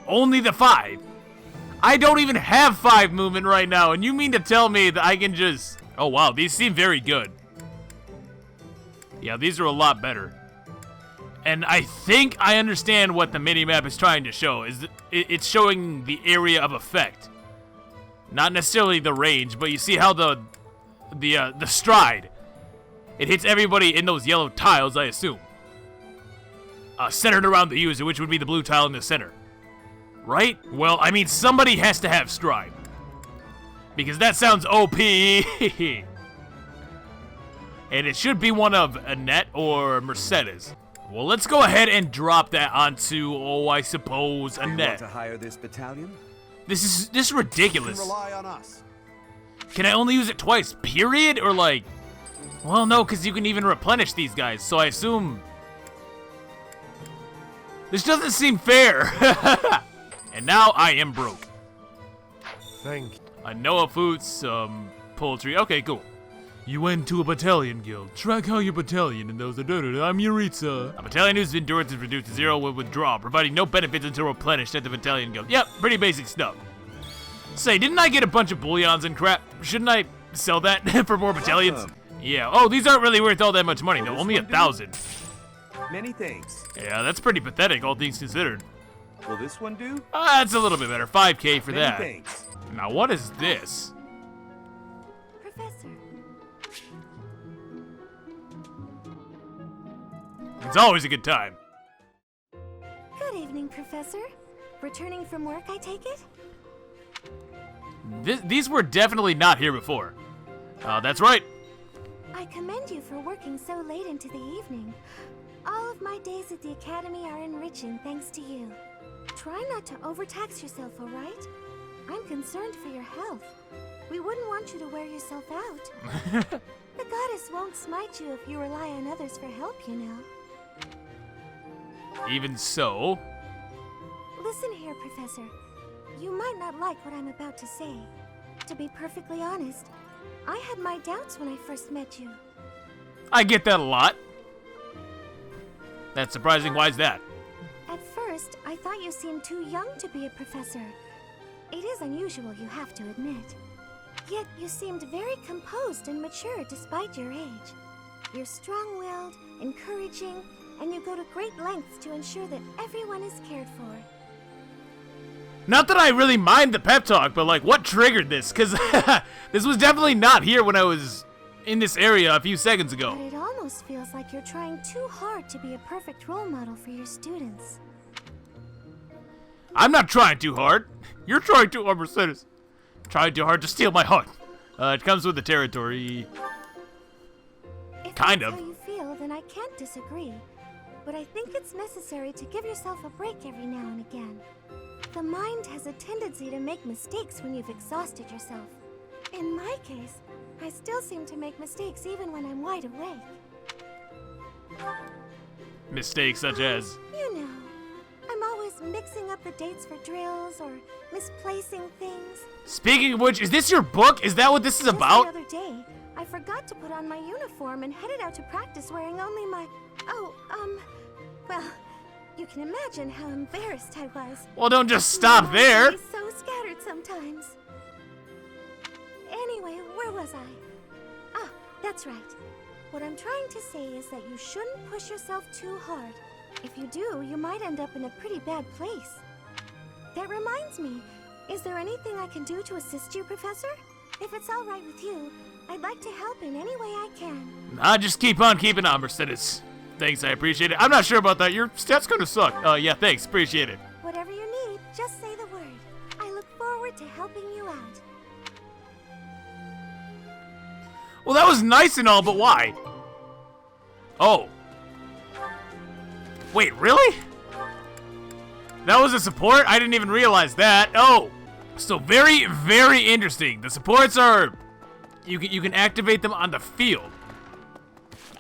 S1: Only the 5? I don't even have 5 movement right now, and you mean to tell me that I can just... Oh, wow. These seem very good. Yeah, these are a lot better. And I think I understand what the minimap is trying to show. Is that it's showing the area of effect. Not necessarily the range, but you see how the stride. It hits everybody in those yellow tiles, I assume. Centered around the user, which would be the blue tile in the center. Right? Well, I mean, somebody has to have stride. Because that sounds OP. And it should be one of Annette or Mercedes. Well, let's go ahead and drop that onto, oh, I suppose, Annette.
S14: You want to hire this battalion?
S1: This is ridiculous.
S14: You can rely on us.
S1: Can I only use it twice, period? Or like... Well, no, because you can even replenish these guys, so I assume... This doesn't seem fair. And now I am broke.
S5: Thank you.
S1: I know a food, some poultry. Okay, cool. You went to a battalion guild. Track how your battalion and those are I'm Yuritsa. A battalion whose endurance is reduced to 0 will withdraw, providing no benefits until replenished at the battalion guild. Yep, pretty basic stuff. Say, didn't I get a bunch of bullions and crap? Shouldn't I sell that for more battalions? Yeah. Oh, these aren't really worth all that much money, though. Only 1,000.
S14: Many thanks.
S1: Yeah, that's pretty pathetic, all things considered.
S14: Will this one do?
S1: That's a little bit better. 5K for
S14: Many
S1: that.
S14: thanks.
S1: Now, what is this?
S7: Professor.
S1: It's always a good time.
S7: Good evening, Professor. Returning from work, I take it?
S1: These were definitely not here before. That's right.
S7: I commend you for working so late into the evening. All of my days at the academy are enriching thanks to you. Try not to overtax yourself, all right? I'm concerned for your health. We wouldn't want you to wear yourself out. The goddess won't smite you if you rely on others for help, you know.
S1: Even so.
S7: Listen here, Professor. You might not like what I'm about to say. To be perfectly honest, I had my doubts when I first met you.
S1: I get that a lot. That's surprising. Why is that?
S7: At first, I thought you seemed too young to be a professor. It is unusual, you have to admit. Yet you seemed very composed and mature despite your age. You're strong-willed, encouraging, and you go to great lengths to ensure that everyone is cared for.
S1: Not that I really mind the pep talk, but like, what triggered this? Because this was definitely not here when I was in this area a few seconds ago.
S7: But it almost feels like you're trying too hard to be a perfect role model for your students.
S1: I'm not trying too hard. You're trying too hard, Mercedes. Trying too hard to steal my heart. It comes with the territory.
S7: If
S1: Kind
S7: that's
S1: of.
S7: how you feel, then I can't disagree. But I think it's necessary to give yourself a break every now and again. The mind has a tendency to make mistakes when you've exhausted yourself. In my case, I still seem to make mistakes even when I'm wide awake.
S1: Mistakes such as...
S7: You know, I'm always mixing up the dates for drills or misplacing things.
S1: Speaking of which, is this your book? Is that what this is about?
S7: Just the other day, I forgot to put on my uniform and headed out to practice wearing only my... well, you can imagine how embarrassed I was.
S1: Well, don't just stop there.
S7: I'm so scattered sometimes. Anyway, where was I? Ah, that's right. What I'm trying to say is that you shouldn't push yourself too hard. If you do, you might end up in a pretty bad place. That reminds me, is there anything I can do to assist you, Professor? If it's all right with you, I'd like to help in any way I can.
S1: Just keep on keeping on, Mercedes. Thanks, I appreciate it. I'm not sure about that. Your stats gonna suck. Yeah, thanks. Appreciate it.
S7: Whatever you need, just say the word. I look forward to helping you out.
S1: Well, that was nice and all, but why? Oh. Wait, really? That was a support? I didn't even realize that. Oh. So very, very interesting. The supports are... You can activate them on the field.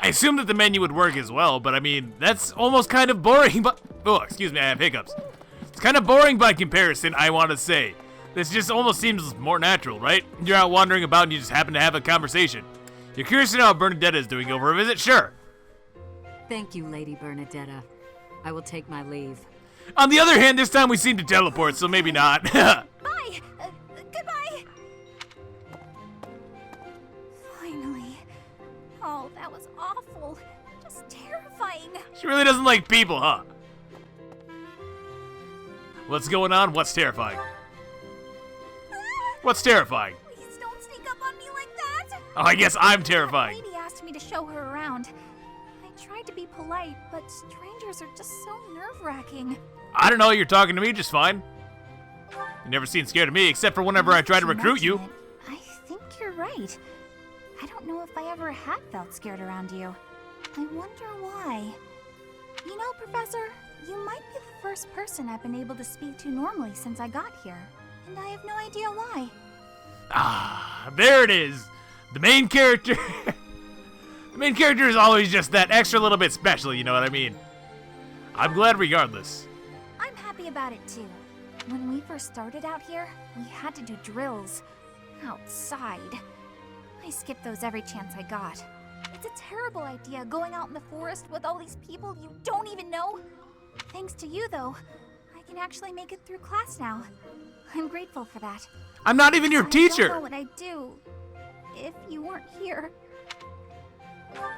S1: I assume that the menu would work as well, but I mean, that's almost kind of boring, but... Oh, excuse me, I have hiccups. It's kind of boring by comparison, I want to say. This just almost seems more natural, right? You're out wandering about and you just happen to have a conversation. You're curious to know how Bernadetta is doing over a visit? Sure.
S10: Thank you, Lady Bernadetta. I will take my leave.
S1: On the other hand, this time we seem to teleport, so maybe not.
S9: Bye! Goodbye! Finally. Oh, that was awful. Just terrifying.
S1: She really doesn't like people, huh? What's going on? What's terrifying? What's terrifying?
S9: Please don't sneak up on me like that.
S1: Oh, I guess I'm terrifying.
S9: The lady asked me to show her around. I tried to be polite, but strangers are just so nerve-wracking.
S1: I don't know, you're talking to me just fine. You never seem scared of me, except for whenever I try to recruit you.
S9: I think you're right. I don't know if I ever have felt scared around you. I wonder why. You know, Professor, you might be the first person I've been able to speak to normally since I got here. And I have no idea why.
S1: Ah, there it is. The main character. The main character is always just that extra little bit special, you know what I mean? I'm glad regardless.
S9: I'm happy about it too. When we first started out here, we had to do drills. Outside. I skipped those every chance I got. It's a terrible idea going out in the forest with all these people you don't even know. Thanks to you, though, I can actually make it through class now. I'm grateful for that.
S1: I'm not even your teacher!
S9: I don't know what I'd do if you weren't here.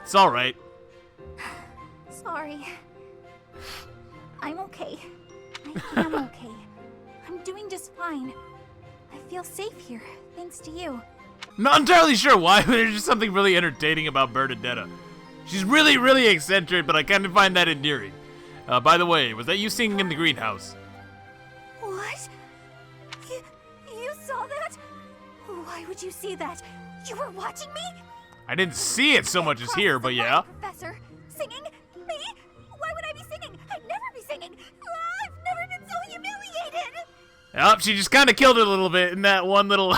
S1: It's alright.
S9: Sorry. I'm okay. I am okay. I'm doing just fine. I feel safe here, thanks to you.
S1: Not entirely sure why, but there's just something really entertaining about Bernadetta. She's really, really eccentric, but I kind of find that endearing. By the way, was that you singing in the greenhouse?
S9: What? You saw that? Why would you see that? You were watching me?
S1: I didn't see it so much as here, but yeah.
S9: Professor, singing? Me? Why would I be singing? I'd never be singing. I've never been so humiliated.
S1: Yup, she just kind of killed it a little bit in that one little...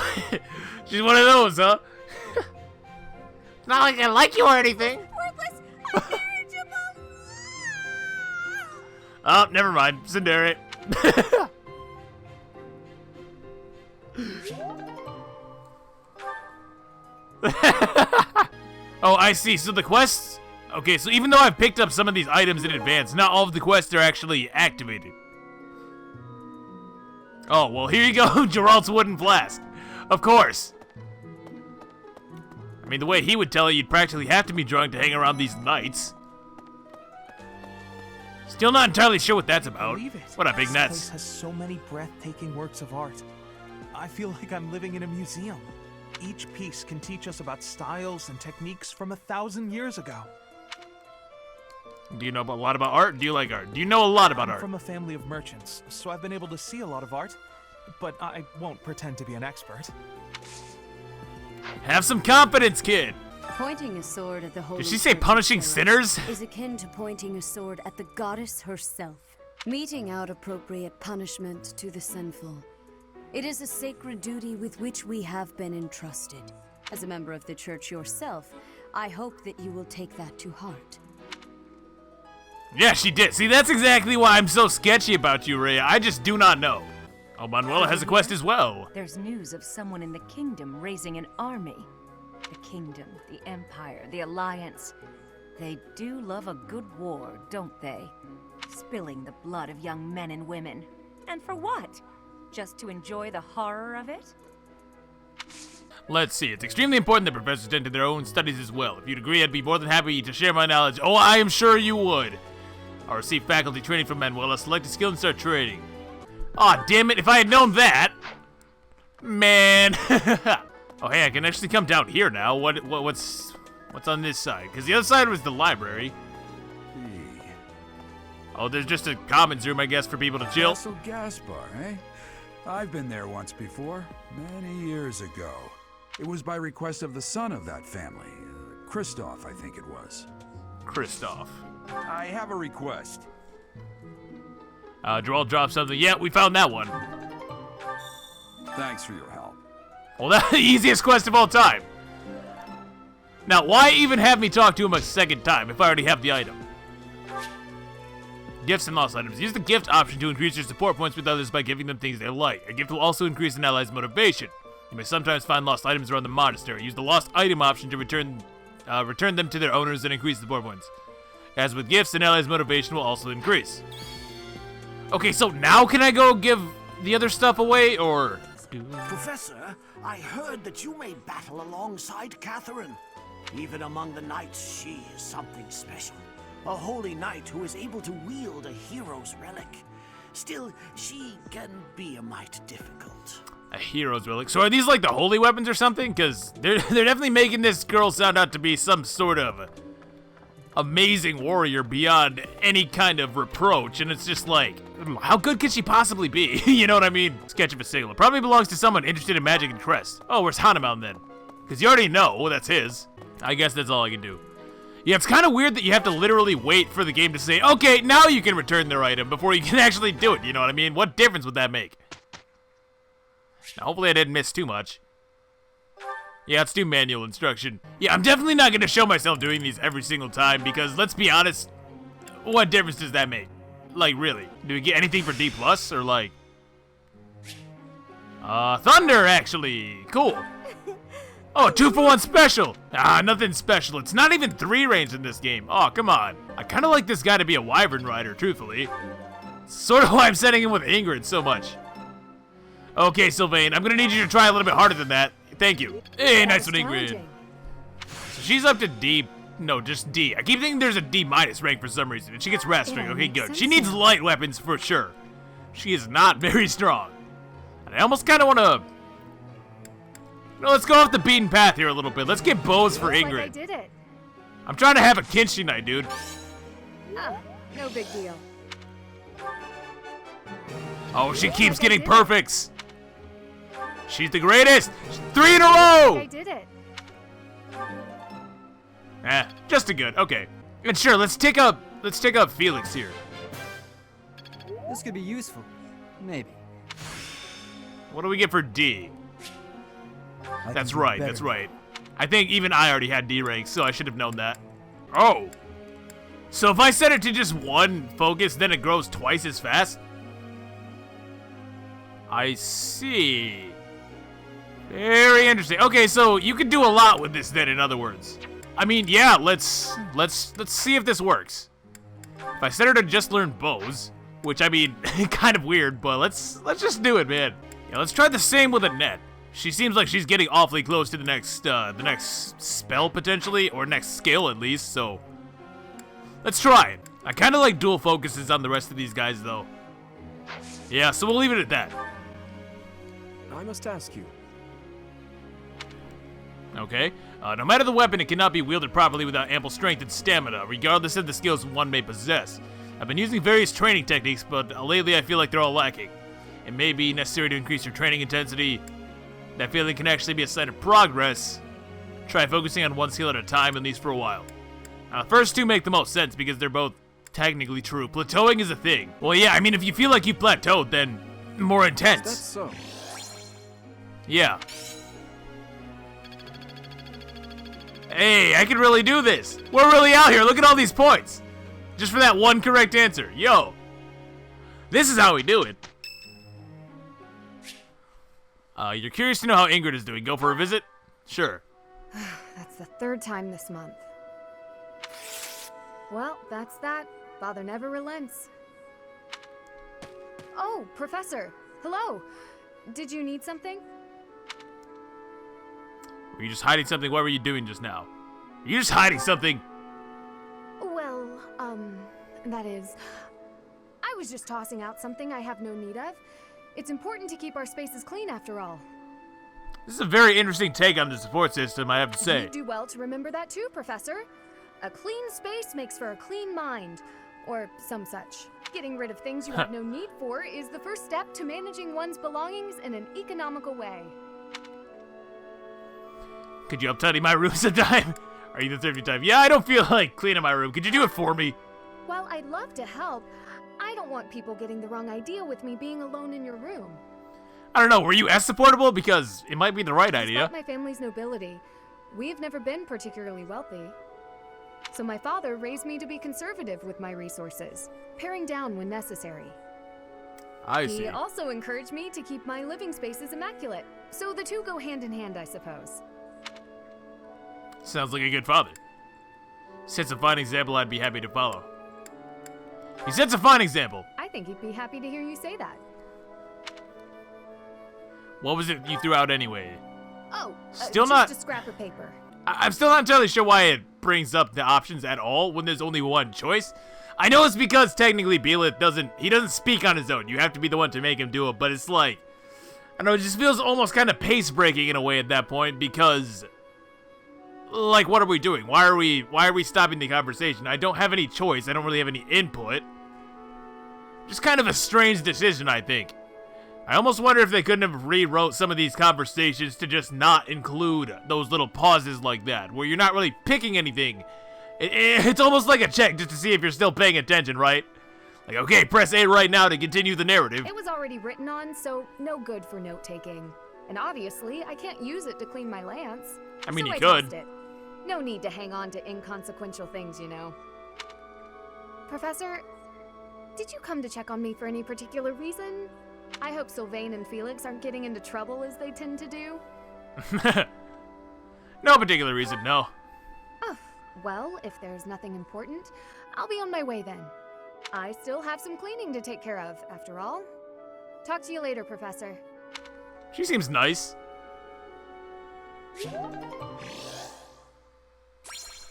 S1: She's one of those, huh? It's not like I like you or anything.
S9: Worthless. I'm marriageable.
S1: Oh, never mind. Tsundere. Oh, I see. So the quests... Okay, so even though I've picked up some of these items in advance, not all of the quests are actually activated. Oh, well, here you go, Geralt's wooden flask. Of course. I mean, the way he would tell you, you'd practically have to be drunk to hang around these nights. Still not entirely sure what that's about. What a big
S6: This
S1: nuts.
S6: place has so many breathtaking works of art. I feel like I'm living in a museum. Each piece can teach us about styles and techniques from 1,000 years ago.
S1: Do you know a lot about art? Do you like art? Do you know a lot about
S6: I'm
S1: art?
S6: from a family of merchants, so I've been able to see a lot of art, but I won't pretend to be an expert.
S1: Have some confidence, kid.
S3: Pointing a sword at the holy
S1: Did she say
S3: church of
S1: punishing
S3: Sarah
S1: sinners?
S3: is akin to pointing a sword at the goddess herself, meting out appropriate punishment to the sinful. It is a sacred duty with which we have been entrusted. As a member of the church yourself, I hope that you will take that to heart.
S1: Yeah, she did. See, that's exactly why I'm so sketchy about you, Rhea. I just do not know. Oh, Manuela has a quest as well.
S12: There's news of someone in the kingdom raising an army. The kingdom, the empire, the alliance. They do love a good war, don't they? Spilling the blood of young men and women. And for what? Just to enjoy the horror of it?
S1: Let's see. It's extremely important that professors tend to their own studies as well. If you'd agree, I'd be more than happy to share my knowledge. Oh, I am sure you would. I'll receive faculty training from Manuela, select a skill and start trading. Aw, damn it, if I had known that! Man. Oh, hey, I can actually come down here now. What's on this side? Because the other side was the library. Oh, there's just a commons room, I guess, for people to chill.
S13: Castle Gaspar, eh? I've been there once before, many years ago. It was by request of the son of that family. Christoph, I think it was.
S1: Christoph.
S13: I have a request.
S1: Geralt dropped something. Yeah, we found that one.
S13: Thanks for your help.
S1: Well, that's the easiest quest of all time. Now, why even have me talk to him a second time if I already have the item? Gifts and lost items. Use the gift option to increase your support points with others by giving them things they like. A gift will also increase an ally's motivation. You may sometimes find lost items around the monastery. Use the lost item option to return them to their owners and increase the support points. As with gifts, an ally's motivation will also increase. Okay, so now can I go give the other stuff away, or...
S22: Professor, I heard that you may battle alongside Catherine. Even among the knights, she is something special. A holy knight who is able to wield a hero's relic. Still, she can be a mite difficult.
S1: A hero's relic. So are these like the holy weapons or something? Because they're definitely making this girl sound out to be some sort of amazing warrior beyond any kind of reproach. And it's just like, how good could she possibly be? You know what I mean? Sketch of a Sigil. Probably belongs to someone interested in magic and crest. Oh, where's Hanuman then? Because you already know that's his. I guess that's all I can do. Yeah, it's kind of weird that you have to literally wait for the game to say, okay, now you can return their item before you can actually do it. You know what I mean? What difference would that make? Now, hopefully I didn't miss too much. Yeah, let's do manual instruction. Yeah, I'm definitely not going to show myself doing these every single time because, let's be honest, what difference does that make? Like, really? Do we get anything for D+, or like... Thunder, actually. Cool. Oh, 2-for-1 special. Ah, nothing special. It's not even 3 range in this game. Oh, come on. I kind of like this guy to be a wyvern rider, truthfully. Sort of why I'm setting him with Ingrid so much. Okay, Sylvain, I'm going to need you to try a little bit harder than that. Thank you. Hey, nice one, Ingrid. So she's up to D. No, just D. I keep thinking there's a D- rank for some reason, and she gets Rastring. Okay, good. She needs light weapons for sure. She is not very strong. And I almost kind of want to... No, let's go off the beaten path here a little bit. Let's get bows for Ingrid.
S21: Like I did it.
S1: I'm trying to have a Kinshi night, dude.
S21: Ah, no big deal.
S1: Oh, she keeps getting perfects. She's the greatest. 3 in a row.
S21: I did it.
S1: Just a good. Okay. And sure, let's take up Felix here.
S23: This could be useful. Maybe.
S1: What do we get for D? That's right, that's right. I think even I already had D rank, so I should have known that. Oh. So if I set it to just 1 focus, then it grows twice as fast? I see. Very interesting. Okay, so you could do a lot with this then, in other words. I mean, yeah, let's see if this works. If I set her to just learn bows, which I mean, kind of weird, but let's just do it, man. Yeah, let's try the same with Annette. She seems like she's getting awfully close to the next spell potentially, or next skill at least. So let's try it. I kind of like dual focuses on the rest of these guys though. Yeah, so we'll leave it at that.
S4: I must ask you.
S1: Okay. No matter the weapon, it cannot be wielded properly without ample strength and stamina, regardless of the skills one may possess. I've been using various training techniques, but lately I feel like they're all lacking. It may be necessary to increase your training intensity. That feeling can actually be a sign of progress. Try focusing on one skill at a time, at least for a while. The first two make the most sense because they're both technically true. Plateauing is a thing. Well, yeah, I mean, if you feel like you plateaued, then more intense.
S4: That's so.
S1: Yeah. Hey, I can really do this. We're really out here. Look at all these points. Just for that one correct answer. Yo. This is how we do it. You're curious to know how Ingrid is doing. Go for a visit? Sure.
S21: That's the third time this month. Well, that's that. Father never relents. Oh, Professor. Hello. Did you need something?
S1: Were you just hiding something? What were you doing just now? Were you just hiding something?
S21: Well, that is... I was just tossing out something I have no need of. It's important to keep our spaces clean after all.
S1: This is a very interesting take on the support system, I have to say.
S21: You do well to remember that too, Professor. A clean space makes for a clean mind, or some such. Getting rid of things you have no need for is the first step to managing one's belongings in an economical way.
S1: Could you help tidy my room sometime? Are you the thrifty type? Yeah, I don't feel like cleaning my room. Could you do it for me?
S21: While I'd love to help, I don't want people getting the wrong idea with me being alone in your room.
S1: I don't know, were you supportable? Because it might be the right idea.
S21: Despite my family's nobility, we've never been particularly wealthy. So my father raised me to be conservative with my resources, paring down when necessary.
S1: I see.
S21: He also encouraged me to keep my living spaces immaculate, so the two go hand in hand, I suppose.
S1: Sounds like a good father. Sets a fine example I'd be happy to follow. He sets a fine example.
S21: I think he'd be happy to hear you say that.
S1: What was it you threw out anyway?
S21: Oh,
S1: still not
S21: just a scrap of paper.
S1: I'm still not entirely sure why it brings up the options at all when there's only one choice. I know it's because technically Bielet doesn't speak on his own. You have to be the one to make him do it, but it's like, I don't know, it just feels almost kind of pace breaking in a way at that point because, like, what are we doing? Why are we stopping the conversation? I don't have any choice. I don't really have any input. Just kind of a strange decision, I think. I almost wonder if they couldn't have rewrote some of these conversations to just not include those little pauses like that, where you're not really picking anything. It's almost like a check just to see if you're still paying attention, right? Like, okay, press A right now to continue the narrative.
S21: It was already written on, so no good for note-taking. And obviously, I can't use it to clean my lance.
S1: I mean,
S21: so
S1: you could.
S21: Tossed it. No need to hang on to inconsequential things, you know. Professor, did you come to check on me for any particular reason? I hope Sylvain and Felix aren't getting into trouble as they tend to do.
S1: No particular reason, no.
S21: Oh, well, if there's nothing important, I'll be on my way then. I still have some cleaning to take care of, after all. Talk to you later, Professor.
S1: She seems nice.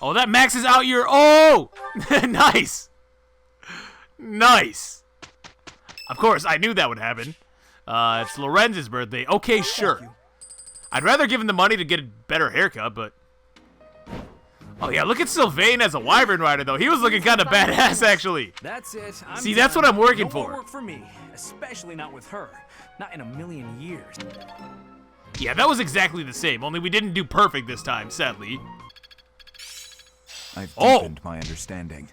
S1: Oh, that maxes out your... Oh! Nice! Nice! Of course, I knew that would happen. It's Lorenz's birthday. Okay, sure. I'd rather give him the money to get a better haircut, but... Oh yeah, look at Sylvain as a wyvern rider, though. He was looking kind of badass, actually.
S6: That's it.
S1: See, that's what I'm working for.
S6: No more work for me, especially not with her. Not in a million years.
S1: Yeah, that was exactly the same, only we didn't do perfect this time, sadly.
S15: I've deepened my understanding.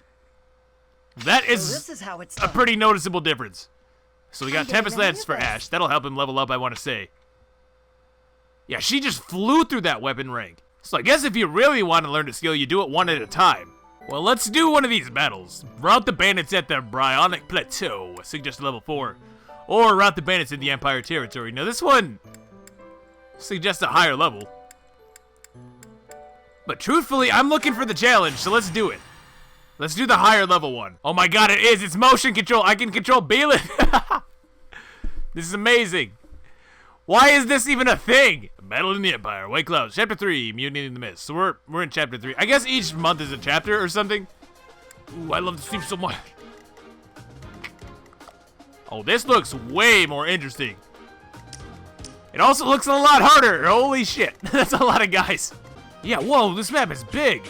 S1: That is,
S2: this is how it's
S1: a pretty noticeable difference. So we got Tempest Lance for Ashe. That'll help him level up, I want to say. Yeah, she just flew through that weapon rank. So I guess if you really want to learn a skill, you do it one at a time. Well, let's do one of these battles. Rout the bandits at the Bryonic Plateau. Suggest level 4. or rout the bandits in the Empire territory. Now this one suggests a higher level. But truthfully, I'm looking for the challenge, so let's do it. Let's do the higher level one. Oh my god, it is! It's motion control! I can control Beelin! This is amazing! Why is this even a thing? Battle in the Empire, White Clouds, Chapter 3, Mutiny in the Mist. So we're in Chapter 3. I guess each month is a chapter or something. Ooh, I love this theme so much. Oh, this looks way more interesting. It also looks a lot harder. Holy shit. That's a lot of guys. Yeah, whoa, this map is big.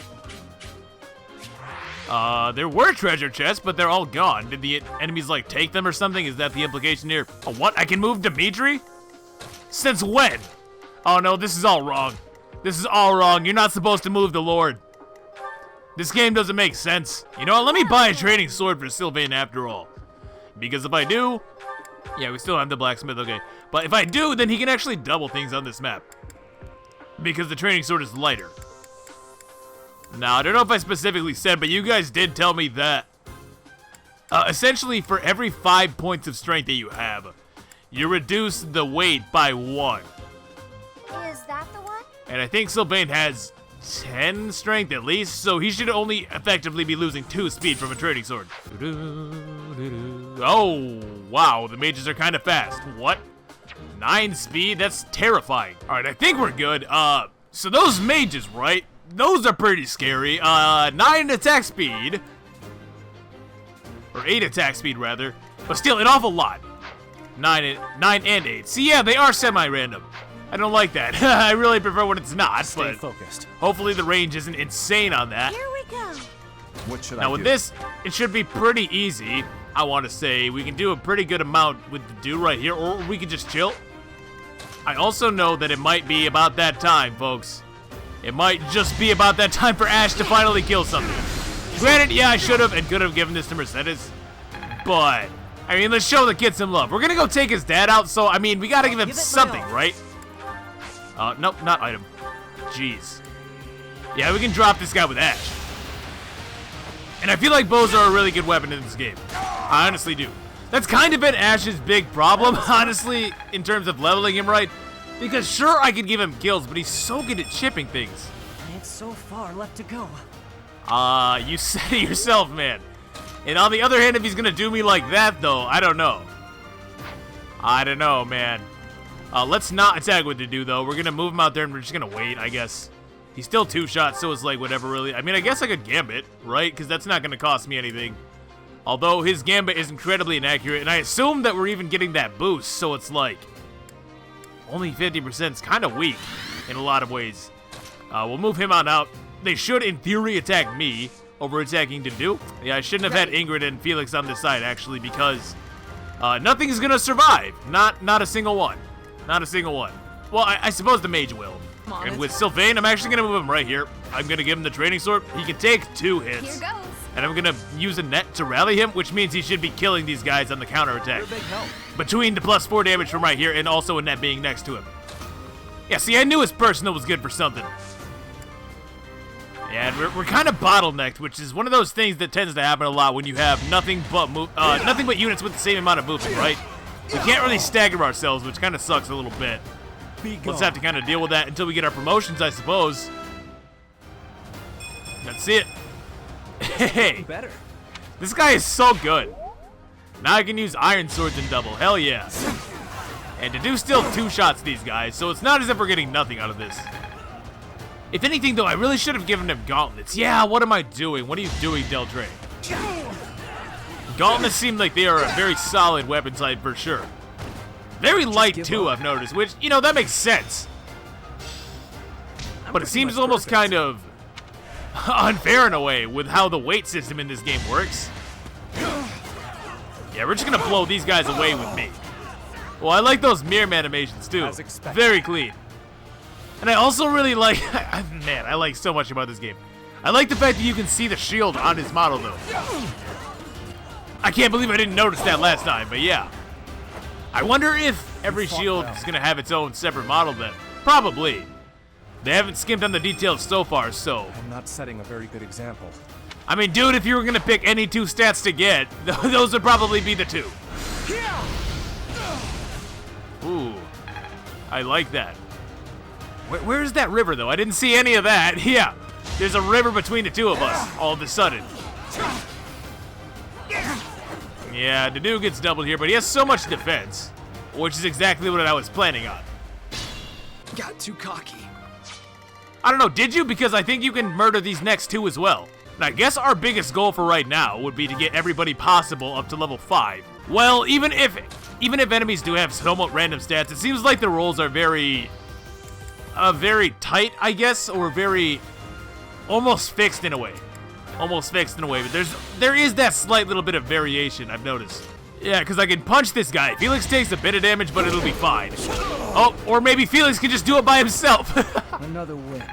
S1: There were treasure chests, but they're all gone. Did the enemies, like, take them or something? Is that the implication here? Oh, what? I can move Dimitri? Since when? Oh, no, this is all wrong. This is all wrong. You're not supposed to move the Lord. This game doesn't make sense. You know what? Let me buy a training sword for Sylvain after all. Because if I do... Yeah, we still have the blacksmith, okay. But if I do, then he can actually double things on this map. Because the training sword is lighter. Now, I don't know if I specifically said, but you guys did tell me that essentially for every 5 points of strength that you have, you reduce the weight by 1.
S9: Is that the one?
S1: And I think Sylvain has 10 strength at least, so he should only effectively be losing 2 speed from a training sword. Oh, wow, the mages are kind of fast. What? 9 speed? That's terrifying. Alright, I think we're good. So those mages, right? Those are pretty scary. 9 attack speed. Or 8 attack speed, rather. But still, an awful lot. 9 and 8. See, yeah, they are semi-random. I don't like that. I really prefer when it's not,
S23: Stay
S1: but
S23: focused.
S1: Hopefully the range isn't insane on that.
S16: Here we go.
S23: What should
S1: Now
S23: I
S1: with
S23: do?
S1: this, it should be pretty easy. I want to say we can do a pretty good amount with the dude right here, or we can just chill. I also know that it might be about that time, folks. It might just be about that time for Ashe to finally kill something. Granted, yeah, I should have and could have given this to Mercedes, but I mean, let's show the kid some love. We're gonna go take his dad out, so I mean, we gotta give him something, right? Nope, not item. Jeez. Yeah, we can drop this guy with Ashe. And I feel like bows are a really good weapon in this game. I honestly do. That's kind of been Ashe's big problem, honestly, in terms of leveling him right. Because sure, I could give him kills, but he's so good at chipping things.
S2: It's so far left to go.
S1: You said it yourself, man. And on the other hand, if he's gonna do me like that, though, I don't know. I don't know, man. Let's not attack with the dude, though. We're gonna move him out there and we're just gonna wait, I guess. He's still 2 shots, so it's like whatever, really. I mean, I guess I could gambit, right? Because that's not gonna cost me anything. Although his gambit is incredibly inaccurate, and I assume that we're even getting that boost, so it's like only 50% is kind of weak in a lot of ways. We'll move him on out. They should, in theory, attack me over attacking Dindu. Yeah, I shouldn't have had Ingrid and Felix on this side, actually, because nothing's gonna survive. Not a single one. Not a single one. Well, I suppose the mage will. And with Sylvain, I'm actually gonna move him right here. I'm gonna give him the training sword. He can take 2 hits.
S9: Here goes.
S1: And I'm gonna use a net to rally him, which means he should be killing these guys on the counterattack. Between the +4 damage from right here and also a net being next to him. Yeah, see, I knew his personal was good for something. Yeah, and we're kind of bottlenecked, which is one of those things that tends to happen a lot when you have nothing but units with the same amount of movement, right? We can't really stagger ourselves, which kind of sucks a little bit. Let's have to kind of deal with that until we get our promotions, I suppose. That's it. Hey,
S23: better.
S1: This guy is so good. Now I can use iron swords in double. Hell yeah. And to do still 2 shots these guys, so it's not as if we're getting nothing out of this. If anything, though, I really should have given him gauntlets. Yeah, what am I doing? What are you doing, Deltray? Gauntlets seem like they are a very solid weapon type for sure. Very light, too, I've noticed, which, you know, that makes sense. But it seems almost kind of unfair in a way with how the weight system in this game works. Yeah, we're just gonna blow these guys away with me. Well, I like those mirror animations too. Very clean. And I also really like, man, I like so much about this game. I like the fact that you can see the shield on his model though. I can't believe I didn't notice that last time, but yeah. I wonder if every shield is gonna have its own separate model then. Probably. They haven't skimped on the details so far, so.
S23: I'm not setting a very good example.
S1: I mean, dude, if you were gonna pick any 2 stats to get, those would probably be the 2. Ooh. I like that. Where's that river, though? I didn't see any of that. Yeah. There's a river between the two of us, all of a sudden. Yeah, Dedue gets doubled here, but he has so much defense, which is exactly what I was planning on.
S6: Got too cocky.
S1: I don't know, did you? Because I think you can murder these next two as well. And I guess our biggest goal for right now would be to get everybody possible up to level 5. Well, even if enemies do have somewhat random stats, it seems like the rolls are very tight, I guess, or very almost fixed in a way. Almost fixed in a way, but there is that slight little bit of variation I've noticed. Yeah, because I can punch this guy. Felix takes a bit of damage, but it'll be fine. Oh, or maybe Felix can just do it by himself.
S6: Another win.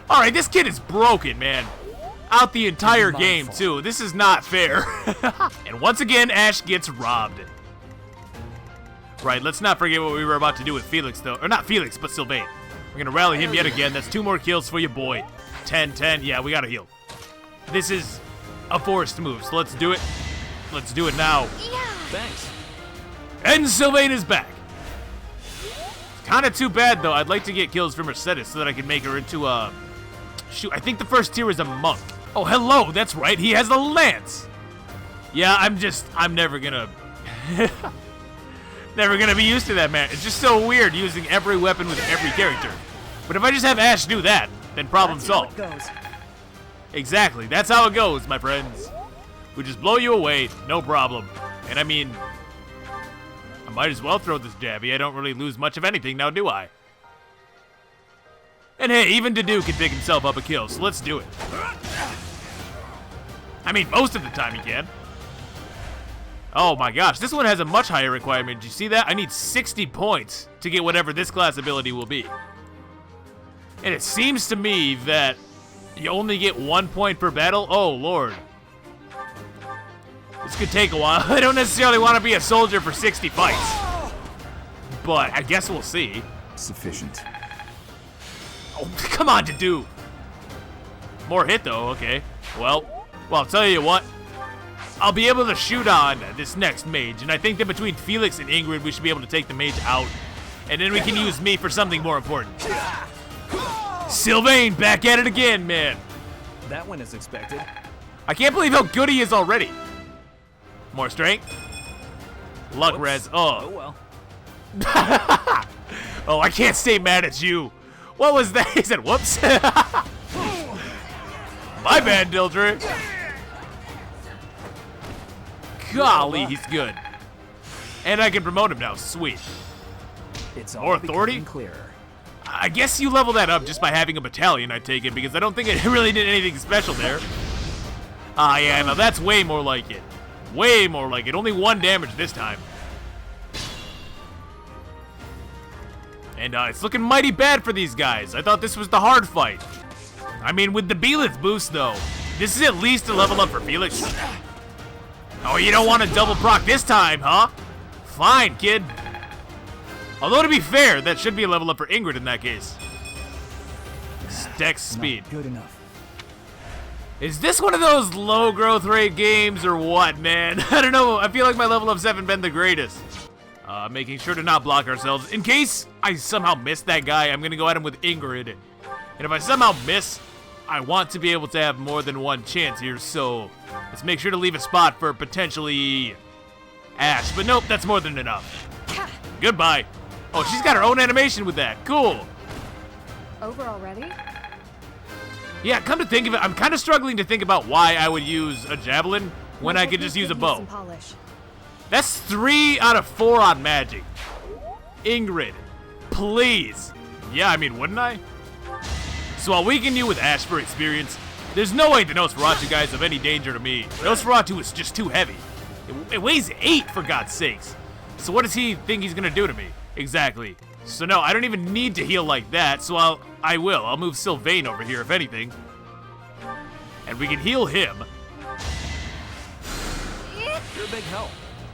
S1: Alright, this kid is broken, man. Out the entire game, too. This is not fair. And once again, Ashe gets robbed. Right, let's not forget what we were about to do with Felix, though. Or not Felix, but Sylvain. We're going to rally him yet again. That's 2 more kills for your boy. 10-10. Yeah, we got to heal. This is a forced move, so let's do it. Let's do it now.
S6: Yeah. Thanks.
S1: And Sylvain is back. Kind of too bad, though. I'd like to get kills for Mercedes so that I can make her into a... Shoot, I think the first tier is a monk. Oh, hello. That's right. He has a lance. Yeah, I'm never gonna... never gonna be used to that, man. It's just so weird using every weapon with every character. But if I just have Ashe do that, then problem solved.
S2: That's how it goes.
S1: Exactly. That's how it goes, my friends. We just blow you away, no problem. And I mean, I might as well throw this jabby. I don't really lose much of anything now, do I? And hey, even Dedue can pick himself up a kill, so let's do it. I mean, most of the time he can. Oh my gosh, this one has a much higher requirement. Did you see that? I need 60 points to get whatever this class ability will be. And it seems to me that you only get 1 point per battle. Oh, Lord. This could take a while. I don't necessarily want to be a soldier for 60 fights. But I guess we'll see.
S15: Sufficient.
S1: Oh, come on, Dedue. More hit, though. Okay. Well, I'll tell you what. I'll be able to shoot on this next mage. And I think that between Felix and Ingrid, we should be able to take the mage out. And then we can use me for something more important. Sylvain, back at it again, man.
S6: That went as expected.
S1: I can't believe how good he is already. More strength. Luck res. Oh.
S6: Oh, well.
S1: Oh, I can't stay mad at you. What was that? He said, whoops. My bad, Dildre. Golly, he's good. And I can promote him now. Sweet.
S6: It's
S1: more authority?
S6: Clearer.
S1: I guess you level that up just by having a battalion, I take it, because I don't think it really did anything special there. Ah, yeah, now that's way more like it. Way more like it. Only 1 damage this time. And it's looking mighty bad for these guys. I thought this was the hard fight. I mean, with the Belith boost, though, this is at least a level up for Felix. Oh, you don't want to double proc this time, huh? Fine, kid. Although, to be fair, that should be a level up for Ingrid in that case. Dex speed.
S6: Not good enough.
S1: Is this one of those low growth rate games or what, man? I don't know. I feel like my level ups haven't been the greatest. Making sure to not block ourselves. In case I somehow miss that guy, I'm going to go at him with Ingrid. And if I somehow miss, I want to be able to have more than 1 chance here, so let's make sure to leave a spot for potentially Ashe. But nope, that's more than enough. Goodbye. Oh, she's got her own animation with that. Cool.
S21: Over already?
S1: Yeah, come to think of it, I'm kind of struggling to think about why I would use a javelin when I could just use a bow. That's 3 out of 4 on magic. Ingrid, please. Yeah, I mean, wouldn't I? So while we can do with Ashe for experience, there's no way the Nosferatu guy's of any danger to me. Nosferatu is just too heavy. It weighs 8, for God's sakes. So what does he think he's gonna do to me? Exactly. So no, I don't even need to heal like that, so I will. I'll move Sylvain over here, if anything. And we can heal him.
S6: You're a big help.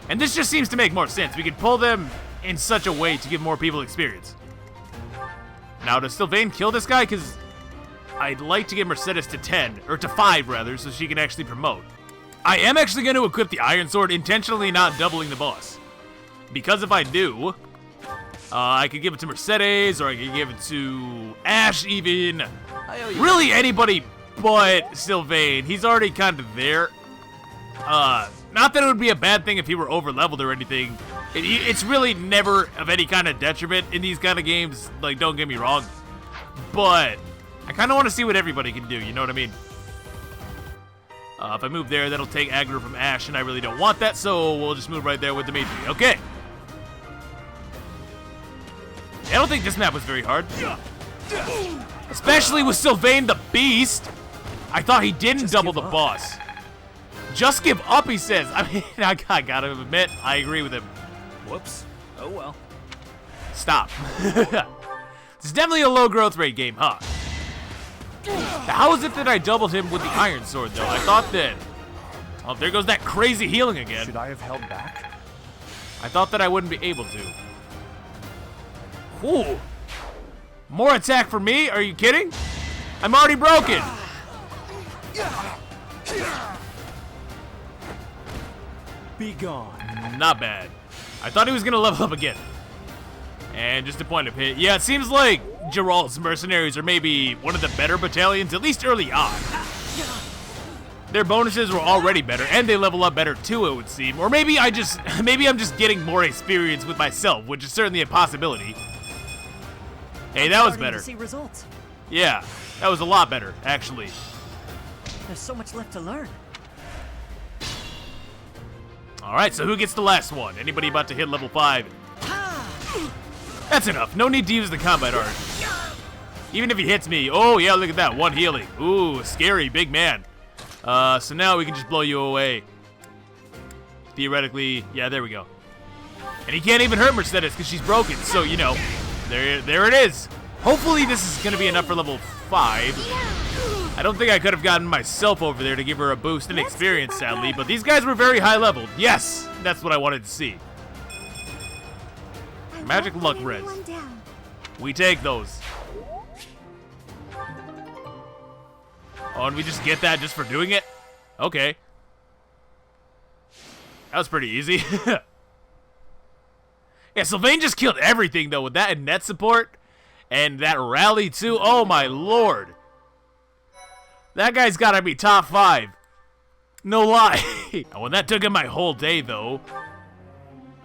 S1: And this just seems to make more sense. We can pull them in such a way to give more people experience. Now, does Sylvain kill this guy? Because I'd like to get Mercedes to 10, or to 5 rather, so she can actually promote. I am actually going to equip the Iron Sword, intentionally not doubling the boss. because if I do, I could give it to Mercedes, or I could give it to Ashe even. Really anybody but Sylvain. He's already kind of there. Not that it would be a bad thing if he were over-leveled or anything. It's really never of any kind of detriment in these kind of games, like, don't get me wrong. But I kind of want to see what everybody can do, you know what I mean? If I move there, that'll take aggro from Ashe, and I really don't want that, so we'll just move right there with Dimitri. Okay. I don't think this map was very hard. Especially with Sylvain the Beast. I thought he didn't double the boss. Just give up, he says. I mean, I gotta admit, I agree with him.
S6: Whoops. Oh well.
S1: Stop. It's definitely a low growth rate game, huh? How is it that I doubled him with the Iron Sword, though? I thought that... Oh, there goes that crazy healing again.
S23: Should I have held back?
S1: I thought that I wouldn't be able to. Ooh. More attack for me? Are you kidding? I'm already broken.
S6: Be gone.
S1: Not bad. I thought he was going to level up again. And just a point of hit. Yeah, it seems like Geralt's mercenaries are maybe one of the better battalions, at least early on. Their bonuses were already better, and they level up better too, it would seem. Or maybe I'm just getting more experience with myself, which is certainly a possibility. Hey, that was better.
S2: To see results.
S1: Yeah, that was a lot better, actually.
S2: There's so much left to learn.
S1: Alright, so who gets the last one? Anybody about to hit level 5? That's enough. No need to use the combat art. Even if he hits me. Oh, yeah, look at that. One healing. Ooh, scary. Big man. So now we can just blow you away. Theoretically, yeah, there we go. And he can't even hurt Mercedes because she's broken. So, you know, there it is. Hopefully this is going to be enough for level 5. I don't think I could have gotten myself over there to give her a boost in experience, sadly. But these guys were very high leveled. Yes, that's what I wanted to see. Magic luck res. We take those. Oh, and we just get that just for doing it? Okay. That was pretty easy. Yeah, Sylvain just killed everything, though, with that and net support. And that rally, too. Oh, my lord. That guy's gotta be top 5. No lie. Oh, and that took him my whole day, though.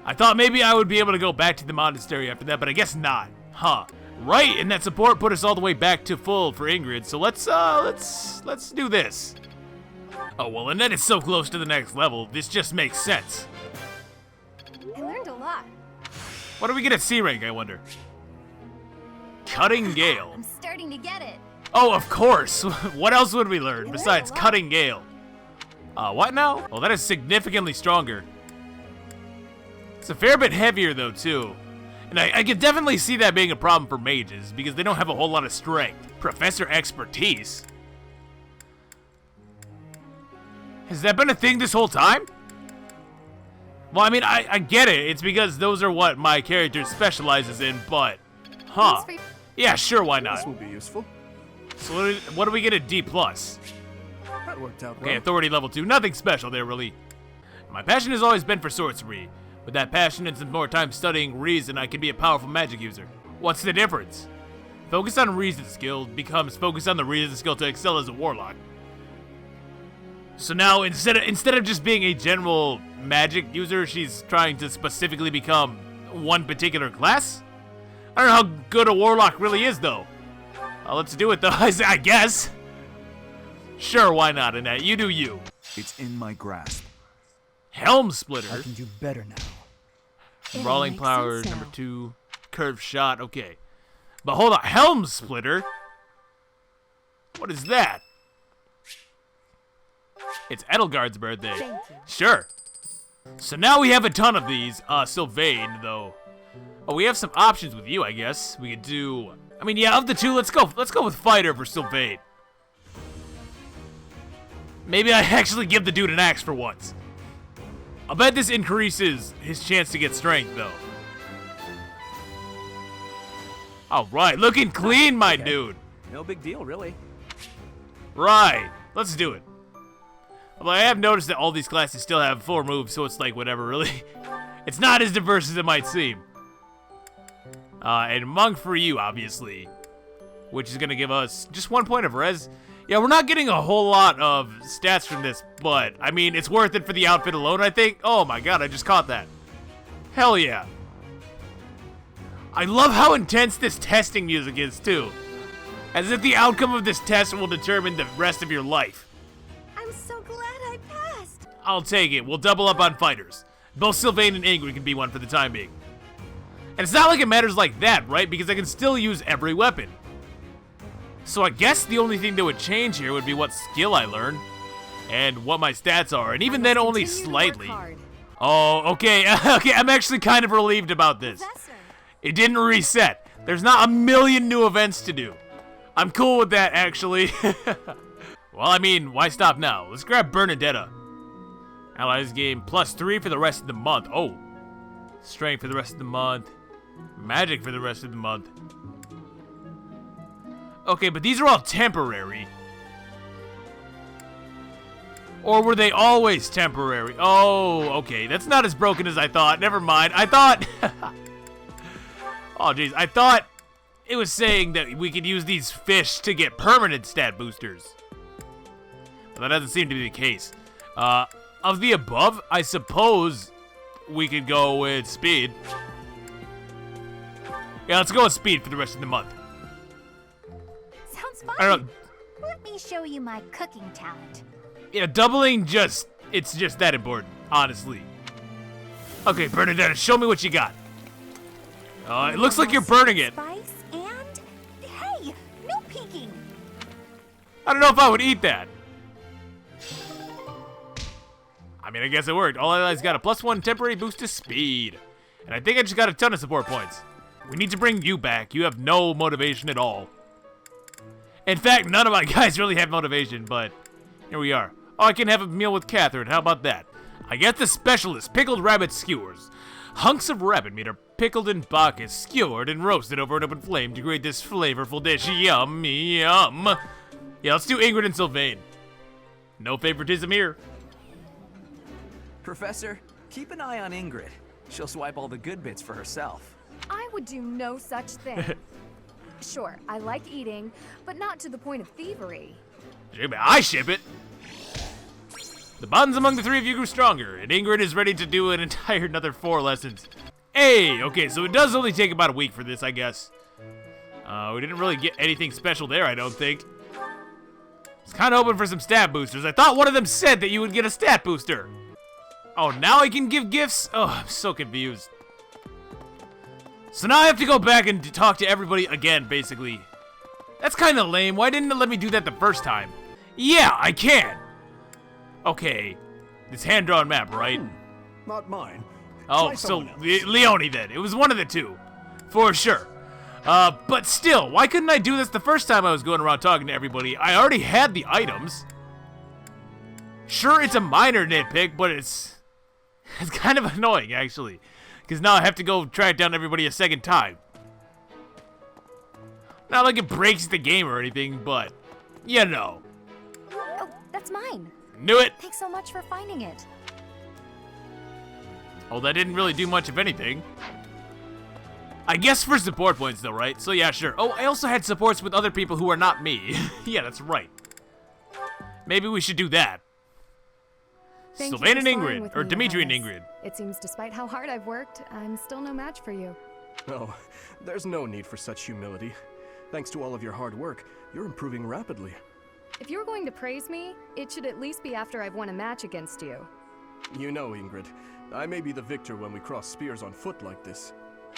S1: I thought maybe I would be able to go back to the monastery after that, but I guess not. Huh. Right, and that support put us all the way back to full for Ingrid, so let's do this. Oh, well, Annette is so close to the next level, this just makes sense.
S9: I learned a lot.
S1: What do we get at C rank, I wonder? Cutting Gale.
S9: I'm starting to get it.
S1: Oh, of course. What else would we learn besides Cutting Gale? What now? Oh, that is significantly stronger. It's a fair bit heavier, though, too. And I can definitely see that being a problem for mages, because they don't have a whole lot of strength. Professor Expertise? Has that been a thing this whole time? Well, I mean, I get it. It's because those are what my character specializes in, but... Huh. Yeah, sure, why not?
S23: This will be useful.
S1: So what do we get at D+?
S23: That worked out well.
S1: Okay, authority level 2. Nothing special there, really. My passion has always been for sorcery. With that passion and some more time studying reason, I can be a powerful magic user. What's the difference? Focus on reason skill becomes focus on the reason skill to excel as a warlock. So now, instead of just being a general magic user, she's trying to specifically become one particular class? I don't know how good a warlock really is, though. Let's do it, though, I guess. Sure, why not, Annette? You do you.
S15: It's in my grasp.
S1: Helm Splitter.
S6: I can do better now.
S1: Brawling Power, number 2. Curved Shot, okay. But hold on, Helm Splitter? What is that? It's Edelgard's birthday. Sure. So now we have a ton of these. Sylvain, though. Oh, we have some options with you, I guess. We could do... I mean, yeah, of the two, let's go with Fighter for Sylvain. Maybe I actually give the dude an axe for once. I'll bet this increases his chance to get strength, though. Alright, looking clean, my dude.
S6: No big deal, really.
S1: Right, let's do it. Although I have noticed that all these classes still have 4 moves, so it's like whatever, really. It's not as diverse as it might seem. And Monk for you, obviously. Which is going to give us just 1 point of res. Yeah, we're not getting a whole lot of stats from this, but, I mean, it's worth it for the outfit alone, I think. Oh my god, I just caught that. Hell yeah. I love how intense this testing music is, too. As if the outcome of this test will determine the rest of your life.
S7: I'm so glad I passed.
S1: I'll take it. We'll double up on fighters. Both Sylvain and Ingrid can be one for the time being. And it's not like it matters like that, right? Because I can still use every weapon. So I guess the only thing that would change here would be what skill I learn. And what my stats are. And even then only slightly. Oh, okay. Okay, I'm actually kind of relieved about this. It didn't reset. There's not a million new events to do. I'm cool with that, actually. Well, I mean, why stop now? Let's grab Bernadetta. Allies gain +3 for the rest of the month. Oh. Strength for the rest of the month. Magic for the rest of the month. Okay, but these are all temporary. Or were they always temporary? Oh, okay. That's not as broken as I thought. Never mind. I thought... Oh, jeez. I thought it was saying that we could use these fish to get permanent stat boosters. But that doesn't seem to be the case. Of the above, I suppose we could go with speed. Yeah, let's go with speed for the rest of the month.
S16: Sounds fun.
S1: I don't know.
S16: Let me show you my cooking talent.
S1: Yeah, doubling it's just that important, honestly. Okay, Bernadetta, show me what you got. It looks like you're burning it.
S16: Spice and... Hey, no peeking.
S1: I don't know if I would eat that. I mean, I guess it worked. All allies got a +1 temporary boost to speed. And I think I just got a ton of support points. We need to bring you back. You have no motivation at all. In fact, none of my guys really have motivation, but here we are. Oh, I can have a meal with Catherine. How about that? I get the specialist, pickled rabbit skewers. Hunks of rabbit meat are pickled in bacchus, skewered, and roasted over an open flame to create this flavorful dish. Yum, yum. Yeah, let's do Ingrid and Sylvain. No favoritism here.
S6: Professor, keep an eye on Ingrid. She'll swipe all the good bits for herself.
S21: I would do no such thing. Sure, I like eating, but not to the point of thievery.
S1: I ship it. The bonds among the three of you grew stronger, and Ingrid is ready to do an entire another 4 lessons. Hey, okay, so it does only take about a week for this, I guess. We didn't really get anything special there, I don't think. I was kind of hoping for some stat boosters. I thought one of them said that you would get a stat booster. Oh, now I can give gifts? Oh, I'm so confused. So now I have to go back and talk to everybody again, basically. That's kind of lame. Why didn't it let me do that the first time? Yeah, I can. Okay. This hand-drawn map, right?
S22: Not mine.
S1: Oh,
S22: Try
S1: so
S22: someone else.
S1: Leone then. It was one of the two. For sure. But still, why couldn't I do this the first time I was going around talking to everybody? I already had the items. Sure, it's a minor nitpick, but it's kind of annoying, actually. Because now I have to go track down everybody a second time. Not like it breaks the game or anything, but, you know.
S21: Oh, that's mine.
S1: Knew it.
S21: Thanks so much for finding it.
S1: Oh, that didn't really do much of anything. I guess for support points, though, right? So, yeah, sure. Oh, I also had supports with other people who are not me. Yeah, that's right. Maybe we should do that. Sylvain and Ingrid, or Dimitri and Ingrid.
S21: It seems despite how hard I've worked, I'm still no match for you.
S23: Oh, there's no need for such humility. Thanks to all of your hard work, you're improving rapidly.
S21: If you're going to praise me, it should at least be after I've won a match against you.
S23: You know, Ingrid, I may be the victor when we cross spears on foot like this,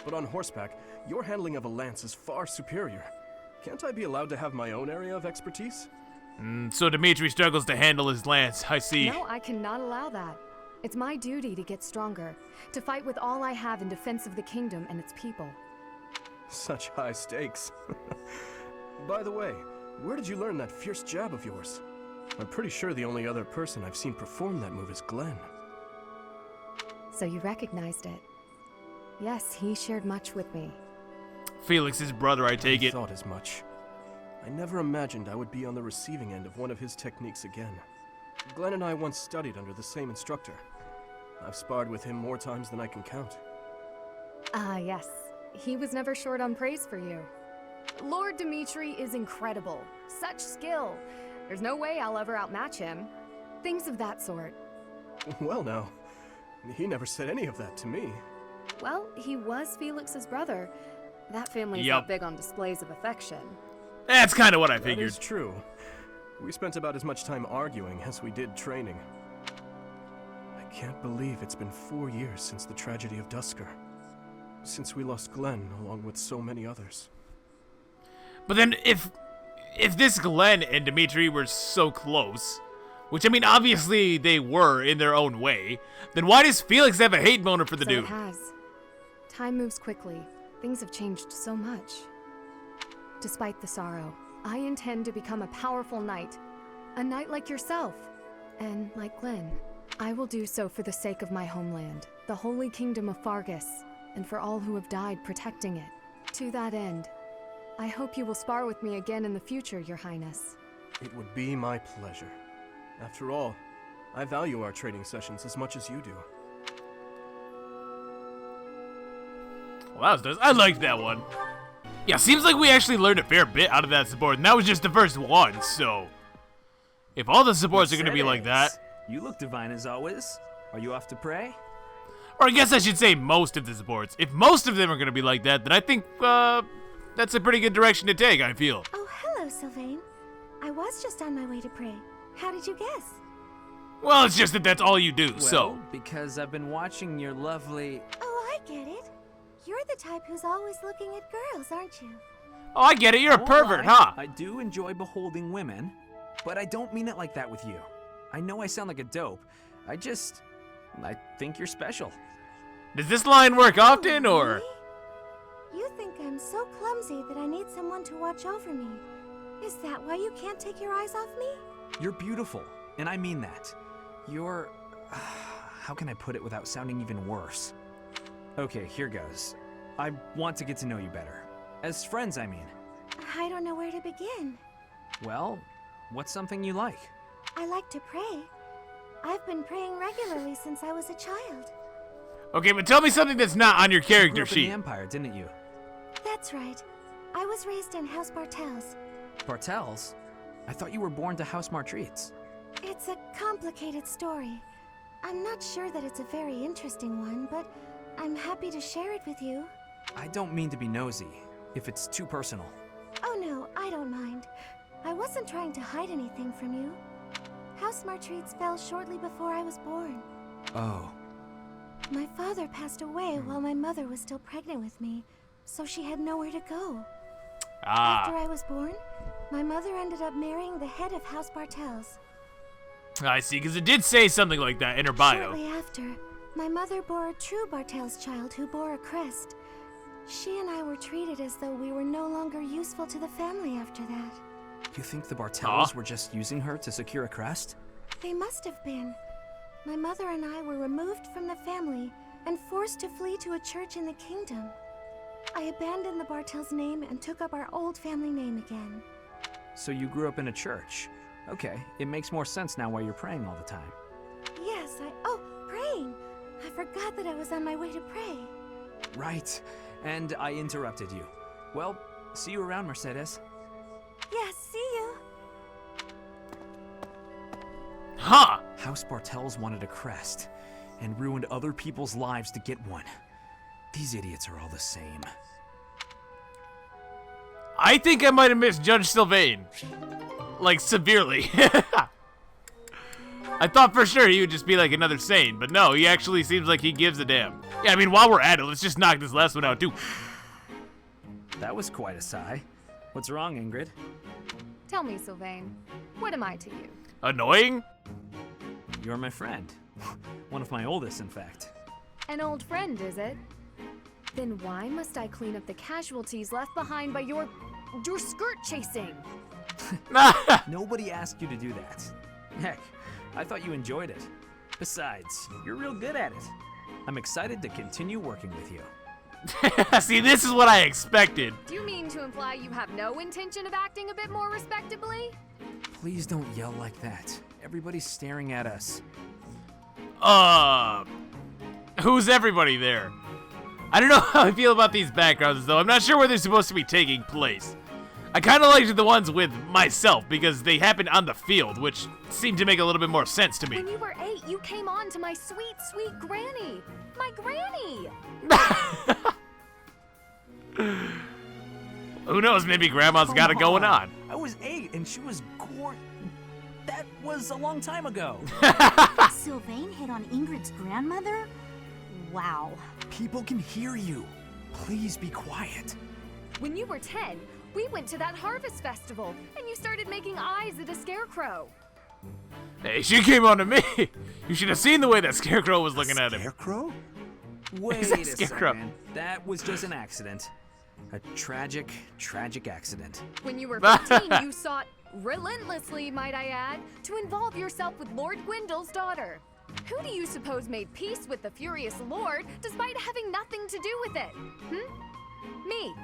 S23: but on horseback, your handling of a lance is far superior. Can't I be allowed to have my own area of expertise?
S1: So Dimitri struggles to handle his lance, I see.
S21: No, I cannot allow that. It's my duty to get stronger, to fight with all I have in defense of the kingdom and its people.
S23: Such high stakes. By the way, where did you learn that fierce jab of yours? I'm pretty sure the only other person I've seen perform that move is Glenn.
S21: So you recognized it. Yes, he shared much with me.
S1: Felix's brother, I take it.
S23: I thought as much. I never imagined I would be on the receiving end of one of his techniques again. Glenn and I once studied under the same instructor. I've sparred with him more times than I can count.
S21: Ah, yes. He was never short on praise for you. Lord Dimitri is incredible. Such skill. There's no way I'll ever outmatch him. Things of that sort.
S23: Well now, he never said any of that to me.
S21: Well, he was Felix's brother. That family's not big on displays of affection.
S1: That's kind of what I figured.
S23: That is true. We spent about as much time arguing as we did training. I can't believe it's been 4 years since the tragedy of Dusker. Since we lost Glenn, along with so many others.
S1: But then, if this Glenn and Dimitri were so close, which I mean, obviously they were in their own way, then why does Felix have a hate boner for the dude?
S21: It has. Time moves quickly. Things have changed so much. Despite the sorrow, I intend to become a powerful knight. A knight like yourself. And like Glenn. I will do so for the sake of my homeland, the Holy Kingdom of Fargus, and for all who have died protecting it. To that end, I hope you will spar with me again in the future, Your Highness.
S23: It would be my pleasure. After all, I value our training sessions as much as you do.
S1: Well, that was nice. I liked that one. Yeah, seems like we actually learned a fair bit out of that support, and that was just the first one, so... If all the supports are going to be like that...
S6: You look divine as always. Are you off to pray?
S1: Or I guess I should say most of the supports. If most of them are going to be like that, then I think, that's a pretty good direction to take, I feel.
S7: Oh, hello, Sylvain. I was just on my way to pray. How did you guess?
S1: Well, it's just that that's all you do,
S6: Well,
S1: so...
S6: because I've been watching your lovely...
S7: Oh, I get it. You're the type who's always looking at girls, aren't you?
S1: Oh, I get it. You're a pervert, huh?
S6: I do enjoy beholding women, but I don't mean it like that with you. I know I sound like a dope. I think you're special.
S1: Does this line work often, or...?
S7: You think I'm so clumsy that I need someone to watch over me. Is that why you can't take your eyes off me?
S6: You're beautiful, and I mean that. You're... how can I put it without sounding even worse? Okay, here goes. I want to get to know you better. As friends, I mean.
S7: I don't know where to begin.
S6: Well, what's something you like?
S7: I like to pray. I've been praying regularly since I was a child.
S1: Okay, but tell me something that's not on your character
S6: You grew up in
S1: sheet.
S6: the Empire, didn't you?
S7: That's right. I was raised in House Bartels.
S6: Bartels? I thought you were born to House Martreats.
S7: It's a complicated story. I'm not sure that it's a very interesting one, but I'm happy to share it with you.
S6: I don't mean to be nosy, if it's too personal.
S7: Oh no, I don't mind. I wasn't trying to hide anything from you. House Martreats fell shortly before I was born.
S6: Oh.
S7: My father passed away while my mother was still pregnant with me, so she had nowhere to go. After I was born, my mother ended up marrying the head of House Bartels.
S1: I see, because it did say something like that in her bio.
S7: Shortly after, my mother bore a true Bartels child who bore a crest. She and I were treated as though we were no longer useful to the family after that.
S6: You think the Bartels were just using her to secure a crest?
S7: They must have been. My mother and I were removed from the family and forced to flee to a church in the kingdom. I abandoned the Bartels name and took up our old family name again.
S6: So you grew up in a church. Okay, it makes more sense now why you're praying all the time.
S7: Yes, oh, praying! I forgot that I was on my way to pray.
S6: Right, and I interrupted you. Well, see you around, Mercedes.
S7: Yes, see you.
S1: Huh!
S6: House Bartels wanted a crest, and ruined other people's lives to get one. These idiots are all the same.
S1: I think I might have misjudged Sylvain. Like, severely. I thought for sure he would just be like another Sane, but no, he actually seems like he gives a damn. Yeah, I mean, while we're at it, let's just knock this last one out, too.
S6: That was quite a sigh. What's wrong, Ingrid?
S21: Tell me, Sylvain, what am I to you?
S1: Annoying?
S6: You're my friend. One of my oldest, in fact.
S21: An old friend, is it? Then why must I clean up the casualties left behind by your skirt chasing?
S6: Nobody asked you to do that. Heck, I thought you enjoyed it. Besides, you're real good at it. I'm excited to continue working with you.
S1: See, this is what I expected.
S21: Do you mean to imply you have no intention of acting a bit more respectably?
S6: Please don't yell like that. Everybody's staring at us.
S1: Who's everybody there? I don't know how I feel about these backgrounds, though. I'm not sure where they're supposed to be taking place. I kind of liked the ones with myself because they happened on the field, which seemed to make a little bit more sense to me.
S21: When you were 8, you came on to my sweet, sweet granny. My granny!
S1: Who knows, maybe Grandma's got it going on.
S6: I was 8 and she was That was a long time ago.
S16: Sylvain hit on Ingrid's grandmother? Wow.
S6: People can hear you. Please be quiet.
S21: When you were 10, we went to that harvest festival, and you started making eyes at a scarecrow.
S1: Hey, she came on to me. You should have seen the way that scarecrow was looking at him.
S6: Scarecrow? Wait a second. That was just an accident. A tragic, tragic accident.
S21: When you were 15, you sought relentlessly, might I add, to involve yourself with Lord Gwendol's daughter. Who do you suppose made peace with the furious Lord despite having nothing to do with it? Me.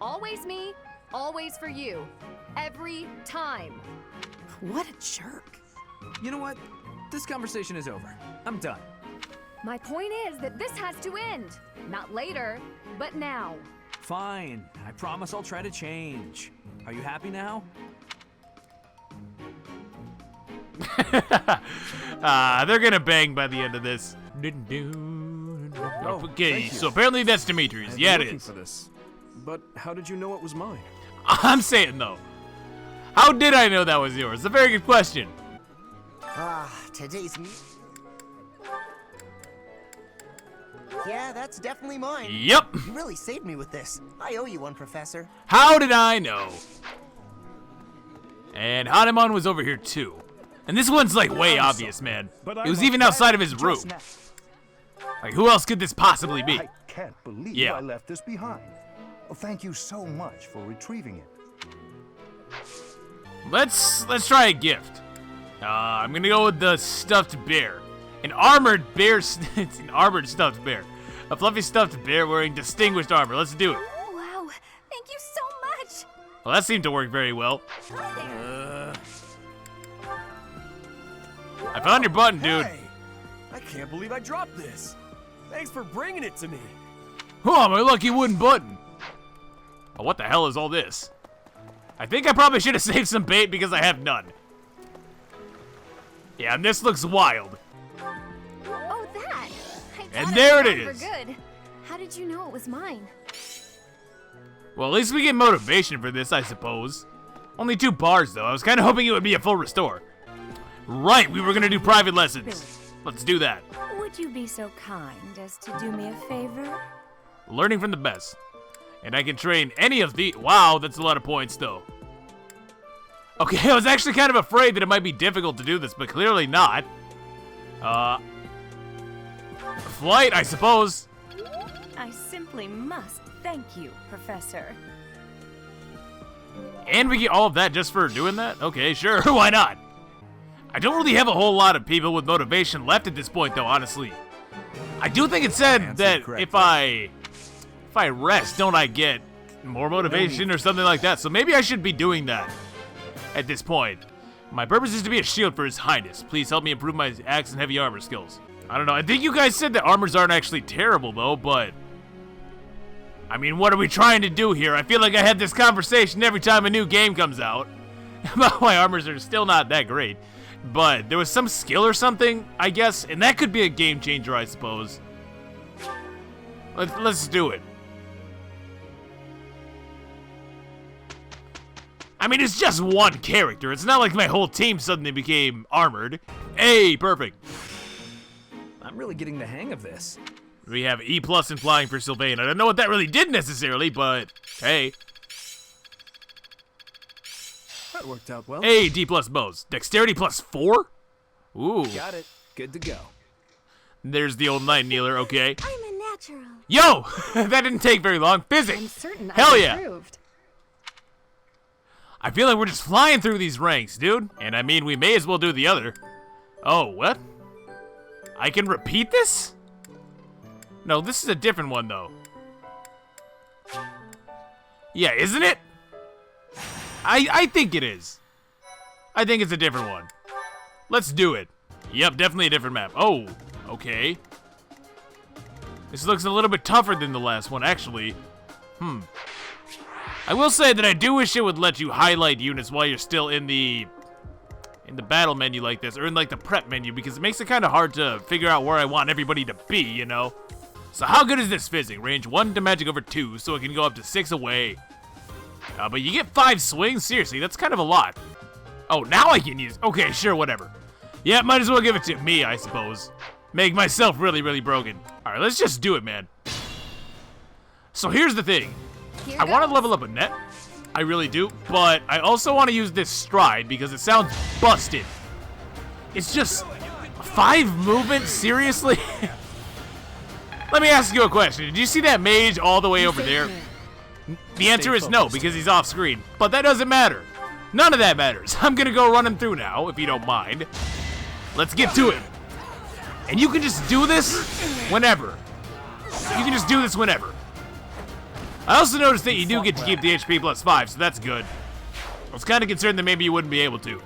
S21: Always me, always for you. Every time.
S6: What a jerk. You know what? This conversation is over. I'm done.
S21: My point is that this has to end. Not later, but now.
S6: Fine. I promise I'll try to change. Are you happy now?
S1: They're gonna bang by the end of this. Okay, so apparently that's Dimitri's. Yeah, it is.
S23: For this. But how did you know it was mine?
S1: I'm saying though, how did I know that was yours? It's a very good question.
S17: Today's Yeah, that's definitely mine.
S1: Yep.
S17: You really saved me with this. I owe you one, Professor.
S1: How did I know? And Hanuman was over here too. And this one's like way obvious, man. It was even outside of his room. Like, who else could this possibly be?
S18: I can't believe I left this behind. Oh, thank you so much for retrieving it.
S1: Let's try a gift. I'm gonna go with the stuffed bear. An armored bear. It's an armored stuffed bear. A fluffy stuffed bear wearing distinguished armor. Let's do it.
S9: Wow, thank you so much.
S1: Well, that seemed to work very well. I found your button, dude.
S4: Hey, I can't believe I dropped this. Thanks for bringing it to me.
S1: Oh, my lucky wooden button. Oh, what the hell is all this? I think I probably should have saved some bait because I have none. Yeah, and this looks wild.
S21: Oh, that!
S1: And there it is.
S21: For good. How did you know it was mine?
S1: Well, at least we get motivation for this, I suppose. Only 2 bars, though. I was kind of hoping it would be a full restore. Right, we were going to do private lessons. Let's do that.
S3: Would you be so kind as to do me a favor?
S1: Learning from the best. And I can train any of the... Wow, that's a lot of points, though. Okay, I was actually kind of afraid that it might be difficult to do this, but clearly not. Flight, I suppose.
S3: I simply must thank you, Professor.
S1: And we get all of that just for doing that? Okay, sure, why not? I don't really have a whole lot of people with motivation left at this point, though, honestly. I do think it said that if I rest, don't I get more motivation or something like that? So maybe I should be doing that at this point. My purpose is to be a shield for His Highness. Please help me improve my axe and heavy armor skills. I don't know. I think you guys said that armors aren't actually terrible, though, but... I mean, what are we trying to do here? I feel like I have this conversation every time a new game comes out about why armors are still not that great. But there was some skill or something, I guess, and that could be a game changer, I suppose. Let's do it. I mean, it's just one character. It's not like my whole team suddenly became armored. Hey, perfect.
S6: I'm really getting the hang of this.
S1: We have E+ in flying for Sylvain. I don't know what that really did necessarily, but hey.
S23: That worked out well.
S1: Hey, D+ bows. Dexterity +4? Ooh.
S6: Got it. Good to go.
S1: There's the old Night Kneeler, okay.
S7: I'm a natural.
S1: Yo! That didn't take very long. Physics!
S21: I'm certain
S1: Hell
S21: I
S1: yeah!
S21: improved.
S1: I feel like we're just flying through these ranks, dude. And I mean, we may as well do the other. Oh, what? I can repeat this? No, this is a different one, though. Yeah, isn't it? I think it is. I think it's a different one. Let's do it. Yep, definitely a different map. Oh, okay. This looks a little bit tougher than the last one, actually. I will say that I do wish it would let you highlight units while you're still in the battle menu like this, or in like the prep menu, because it makes it kind of hard to figure out where I want everybody to be, you know? So how good is this fizzing? Range 1 to magic over 2, so it can go up to 6 away. But you get 5 swings? Seriously, that's kind of a lot. Oh, now I can use... Okay, sure, whatever. Yeah, might as well give it to me, I suppose. Make myself really, really broken. Alright, let's just do it, man. So here's the thing. I want to level up a net. I really do. But I also want to use this stride because it sounds busted. It's just 5 movement? Seriously? Let me ask you a question. Did you see that mage all the way over there? The answer is no, because he's off screen. But that doesn't matter. None of that matters. I'm gonna go run him through now, if you don't mind. Let's get to it. And you can just do this whenever. You can just do this whenever. I also noticed that you do get to keep the HP plus 5, so that's good. I was kind of concerned that maybe you wouldn't be able to.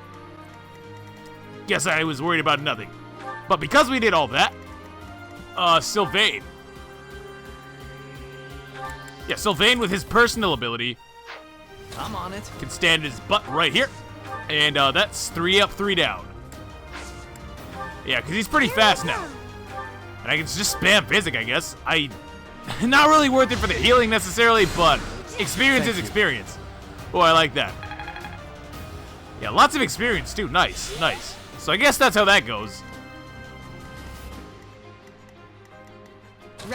S1: Guess I was worried about nothing. But because we did all that, Sylvain. Yeah, Sylvain with his personal ability.
S6: I'm on it.
S1: Can stand his butt right here. And that's 3 up, 3 down. Yeah, because he's pretty fast now. And I can just spam physic, I guess. Not really worth it for the healing necessarily, but experience is experience. Oh, I like that. Yeah, lots of experience too. Nice, nice. So I guess that's how that goes.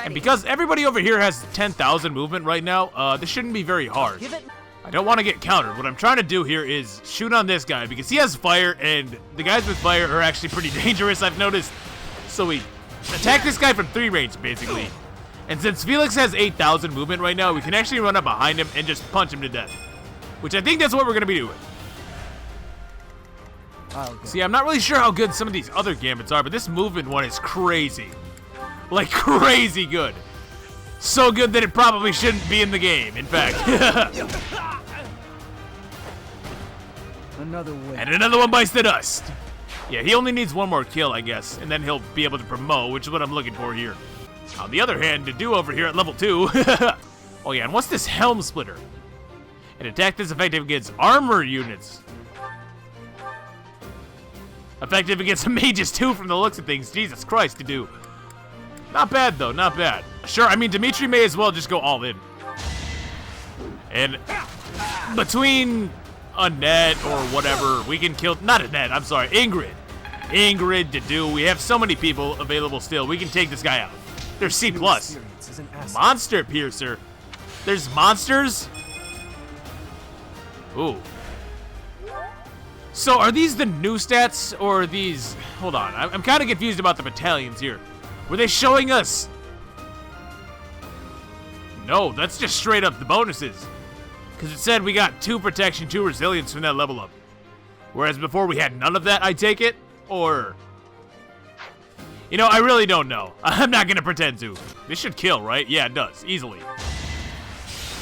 S1: And because everybody over here has 10,000 movement right now, this shouldn't be very hard. I don't want to get countered. What I'm trying to do here is shoot on this guy because he has fire, and the guys with fire are actually pretty dangerous, I've noticed. So we attack this guy from 3 range, basically. And since Felix has 8,000 movement right now, we can actually run up behind him and just punch him to death. Which I think that's what we're going to be doing. See, I'm not really sure how good some of these other gambits are, but this movement one is crazy. Like, crazy good. So good that it probably shouldn't be in the game, in fact.
S18: Another win.
S1: And another one bites the dust. Yeah, he only needs 1 more kill, I guess, and then he'll be able to promote, which is what I'm looking for here. On the other hand, to do over here at level 2. Oh yeah, and what's this Helm Splitter? An attack that's effective against armor units. Effective against mages too, from the looks of things. Jesus Christ, to do. Not bad though, not bad. Sure, I mean, Dimitri may as well just go all in. And between a net or whatever, we can kill, not a net, I'm sorry, Ingrid. Ingrid, to do, we have so many people available still. We can take this guy out. There's C+. Monster Piercer. There's monsters? Ooh. So are these the new stats, or are these... Hold on, I'm kind of confused about the battalions here. Were they showing us... No, that's just straight up the bonuses. Because it said we got 2 protection, 2 resilience from that level up. Whereas before we had none of that, I take it? Or... You know, I really don't know. I'm not gonna pretend to. This should kill, right? Yeah, it does. Easily.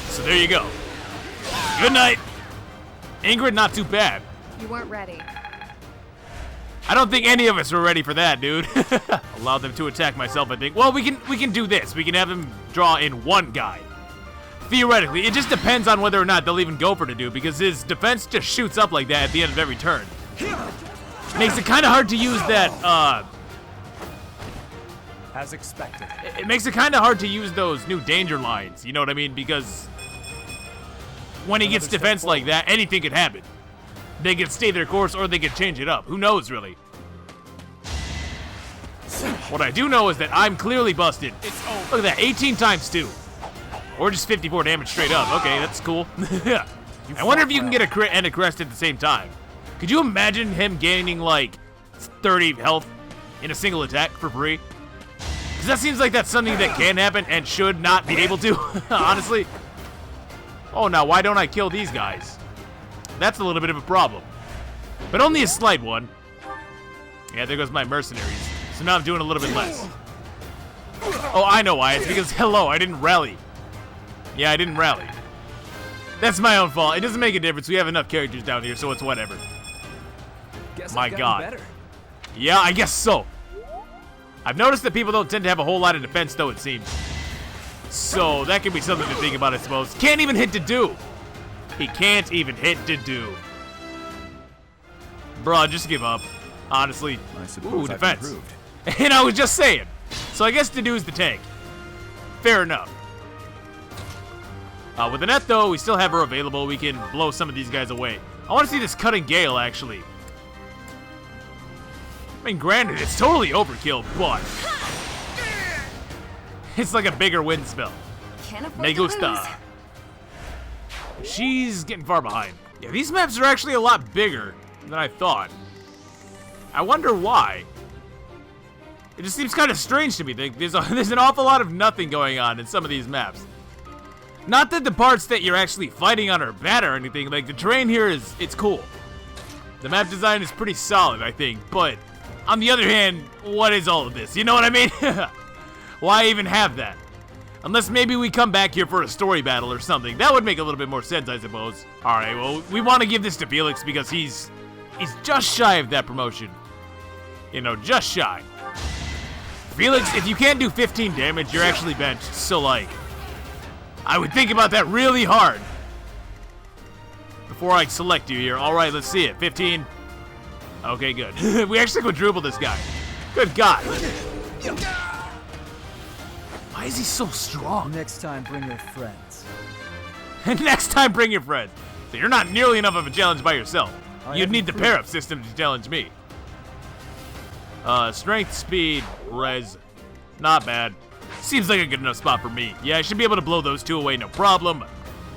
S1: So there you go. Good night. Ingrid, not too bad.
S21: You weren't ready.
S1: I don't think any of us were ready for that, dude. Allow them to attack myself, I think. Well, we can do this. We can have them draw in 1 guy. Theoretically, it just depends on whether or not they'll even go for to do, because his defense just shoots up like that at the end of every turn. Makes it kind of hard to use that,
S6: As expected.
S1: It makes it kind of hard to use those new danger lines, you know what I mean? Because when he gets defense like that, anything could happen. They could stay their course or they could change it up. Who knows, really? What I do know is that I'm clearly busted. Look at that, 18 times 2. Or just 54 damage straight up. Okay, that's cool. I wonder if you can get a crit and a crest at the same time. Could you imagine him gaining like 30 health in a single attack for free? Because that seems like that's something that can happen and should not be able to, honestly. Oh, now why don't I kill these guys? That's a little bit of a problem. But only a slight one. Yeah, there goes my mercenaries. So now I'm doing a little bit less. Oh, I know why. It's because, hello, I didn't rally. Yeah, I didn't rally. That's my own fault. It doesn't make a difference. We have enough characters down here, so it's whatever.
S6: Guess
S1: My
S6: I've
S1: God.
S6: gotten better.
S1: Yeah, I guess so. I've noticed that people don't tend to have a whole lot of defense, though, it seems. So, that could be something to think about, I suppose. Can't even hit to do. He can't even hit to do. Bruh, just give up. Honestly.
S15: I suppose
S1: defense. And I was just saying. So I guess Dedu's the tank. Fair enough. With the net, though, we still have her available. We can blow some of these guys away. I want to see this cutting gale, actually. I mean, granted, it's totally overkill, but it's like a bigger wind spell. Me gusta. She's getting far behind. Yeah, these maps are actually a lot bigger than I thought. I wonder why. It just seems kind of strange to me. There's an awful lot of nothing going on in some of these maps. Not that the parts that you're actually fighting on are bad or anything. Like, the terrain here it's cool. The map design is pretty solid, I think. But, on the other hand, what is all of this? You know what I mean? Why even have that? Unless maybe we come back here for a story battle or something. That would make a little bit more sense, I suppose. Alright, well, we want to give this to Felix because he's just shy of that promotion. You know, just shy. Felix, if you can't do 15 damage, you're actually benched. So, like, I would think about that really hard before I select you here. Alright, let's see it. 15. Okay, good. We actually quadrupled this guy. Good God. Why is he so strong?
S8: Next time, bring your friends.
S1: Next time, bring your friends. So you're not nearly enough of a challenge by yourself. You'd need the pair-up system to challenge me. Strength, speed, res. Not bad. Seems like a good enough spot for me. Yeah, I should be able to blow those two away, no problem.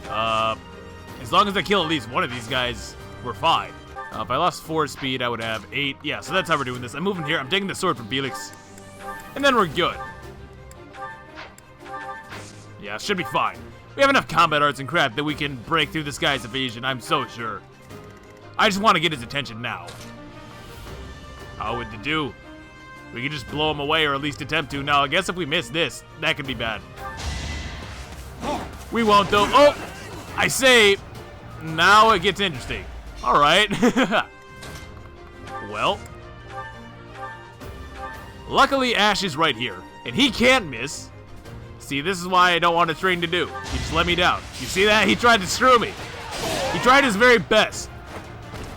S1: As long as I kill at least one of these guys, we're fine. If I lost 4 speed, I would have 8. Yeah, so that's how we're doing this. I'm moving here. I'm taking the sword from Felix. And then we're good. Yeah, should be fine. We have enough combat arts and crap that we can break through this guy's evasion, I'm so sure. I just want to get his attention now. How would to do? We could just blow him away or at least attempt to. Now, I guess if we miss this, that could be bad. We won't, though. Oh! I say, now it gets interesting. Alright. Well. Luckily, Ashe is right here. And he can't miss. See, this is why I don't want to train to do. He just let me down. You see that? He tried to screw me. He tried his very best.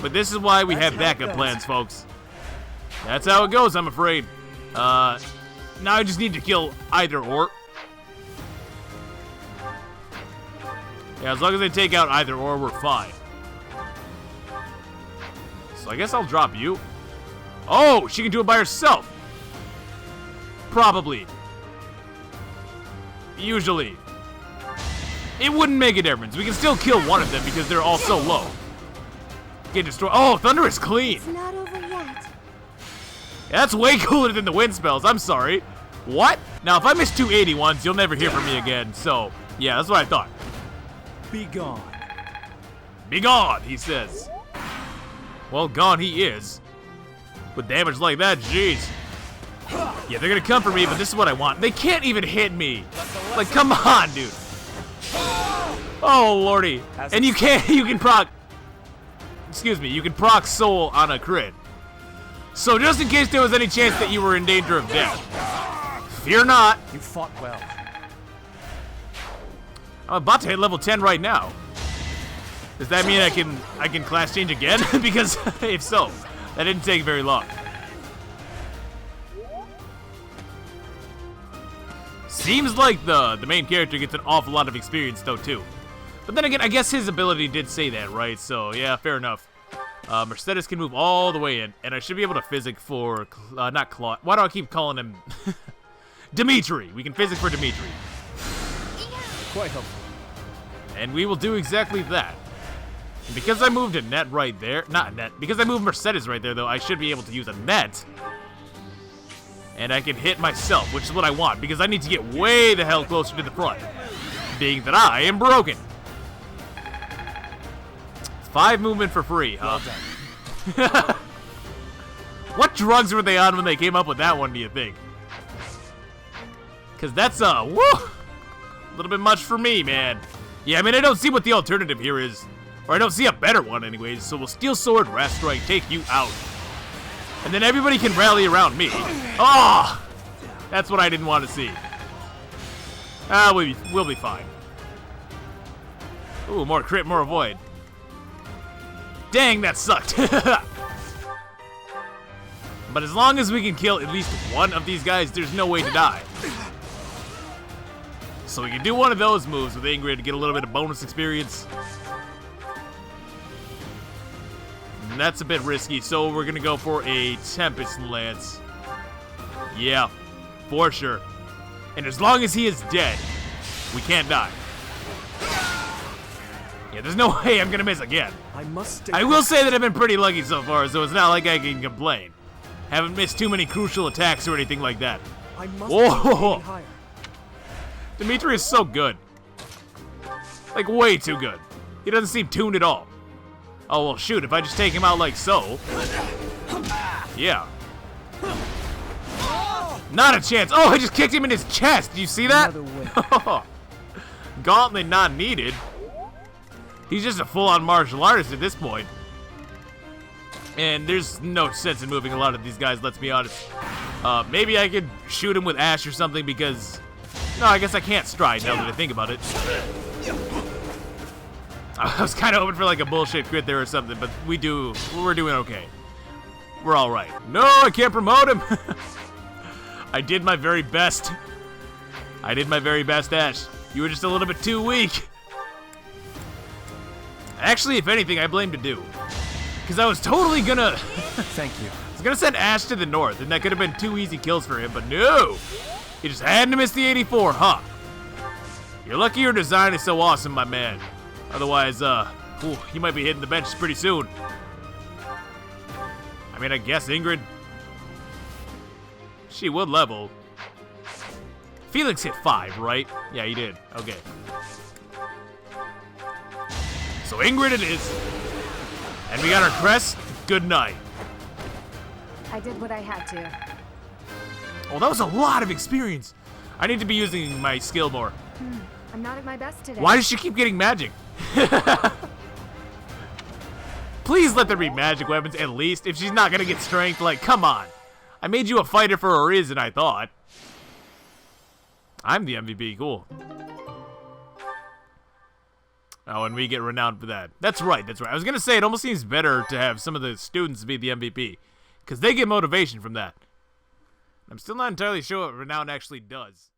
S1: But this is why we have backup plans, folks. That's how it goes, I'm afraid. Now I just need to kill either or. Yeah, as long as they take out either or, we're fine. So I guess I'll drop you. Oh, she can do it by herself. Probably. Usually. It wouldn't make a difference. We can still kill one of them because they're all so low. Get destroyed. Oh, Thunder is clean.
S7: It's not over yet.
S1: That's way cooler than the wind spells. I'm sorry. What? Now, if I miss 281s, you'll never hear from me again. So, yeah, that's what I thought.
S8: Be gone.
S1: Be gone, he says. Well, gone he is. With damage like that, jeez. Yeah, they're gonna come for me, but this is what I want. They can't even hit me. Like, come on, dude. Oh, lordy. And you can proc... Excuse me, you can proc soul on a crit. So just in case there was any chance that you were in danger of death, fear not.
S8: You fought well.
S1: I'm about to hit level 10 right now. Does that mean I can class change again? Because if so, that didn't take very long. Seems like the main character gets an awful lot of experience though too. But then again, I guess his ability did say that, right? So yeah, fair enough. Mercedes can move all the way in, and I should be able to physic for, not Claude. Why do I keep calling him Dimitri? We can physic for Dimitri.
S8: Quite helpful.
S1: And we will do exactly that. And because I moved a net right there, not a net, because I moved Mercedes right there though, I should be able to use a net. And I can hit myself, which is what I want, because I need to get way the hell closer to the front. Being that I am broken. 5 movement for free, huh? Well done. What drugs were they on when they came up with that one, do you think? Because that's, a little bit much for me, man. Yeah, I mean, I don't see what the alternative here is. Or I don't see a better one anyways, so we'll Steel Sword, Wrath Strike, take you out. And then everybody can rally around me. Oh! That's what I didn't want to see. We'll be fine. Ooh, more crit, more avoid. Dang, that sucked. But as long as we can kill at least one of these guys, there's no way to die. So we can do one of those moves with Ingrid to get a little bit of bonus experience. And that's a bit risky, so we're gonna go for a Tempest Lance. Yeah, for sure. And as long as he is dead, we can't die. Yeah, there's no way I'm gonna miss again. I will say that I've been pretty lucky so far, so it's not like I can complain. Haven't missed too many crucial attacks or anything like that. Whoa! Dimitri is so good. Like, way too good. He doesn't seem tuned at all. Oh, well, shoot, if I just take him out like so. Yeah. Not a chance. Oh, I just kicked him in his chest. Did you see that? Gauntlet not needed. He's just a full-on martial artist at this point. And there's no sense in moving a lot of these guys, let's be honest. Maybe I could shoot him with Ashe or something because... No, I guess I can't stride now that I think about it. I was kind of hoping for like a bullshit crit there or something, but we're doing okay. We're alright. No, I can't promote him! I did my very best. I did my very best, Ashe. You were just a little bit too weak. Actually, if anything, I blame Dedu. Because I was totally gonna...
S23: Thank you.
S1: I was gonna send Ashe to the north, and that could have been 2 easy kills for him, but no! He just had to miss the 84, huh? You're lucky your design is so awesome, my man. Otherwise, you might be hitting the bench pretty soon. I mean, I guess Ingrid... She would level. Felix hit 5, right? Yeah, he did. Okay. So Ingrid it is. And we got our crest. Good night.
S21: I did what I had to.
S1: Oh, that was a lot of experience. I need to be using my skill more.
S21: I'm not at my best today.
S1: Why does she keep getting magic? Please let there be magic weapons at least. If she's not gonna get strength, like, come on. I made you a fighter for a reason, I thought. I'm the MVP, cool. Oh, and we get renowned for that. That's right, that's right. I was gonna say, it almost seems better to have some of the students be the MVP. Because they get motivation from that. I'm still not entirely sure what renown actually does.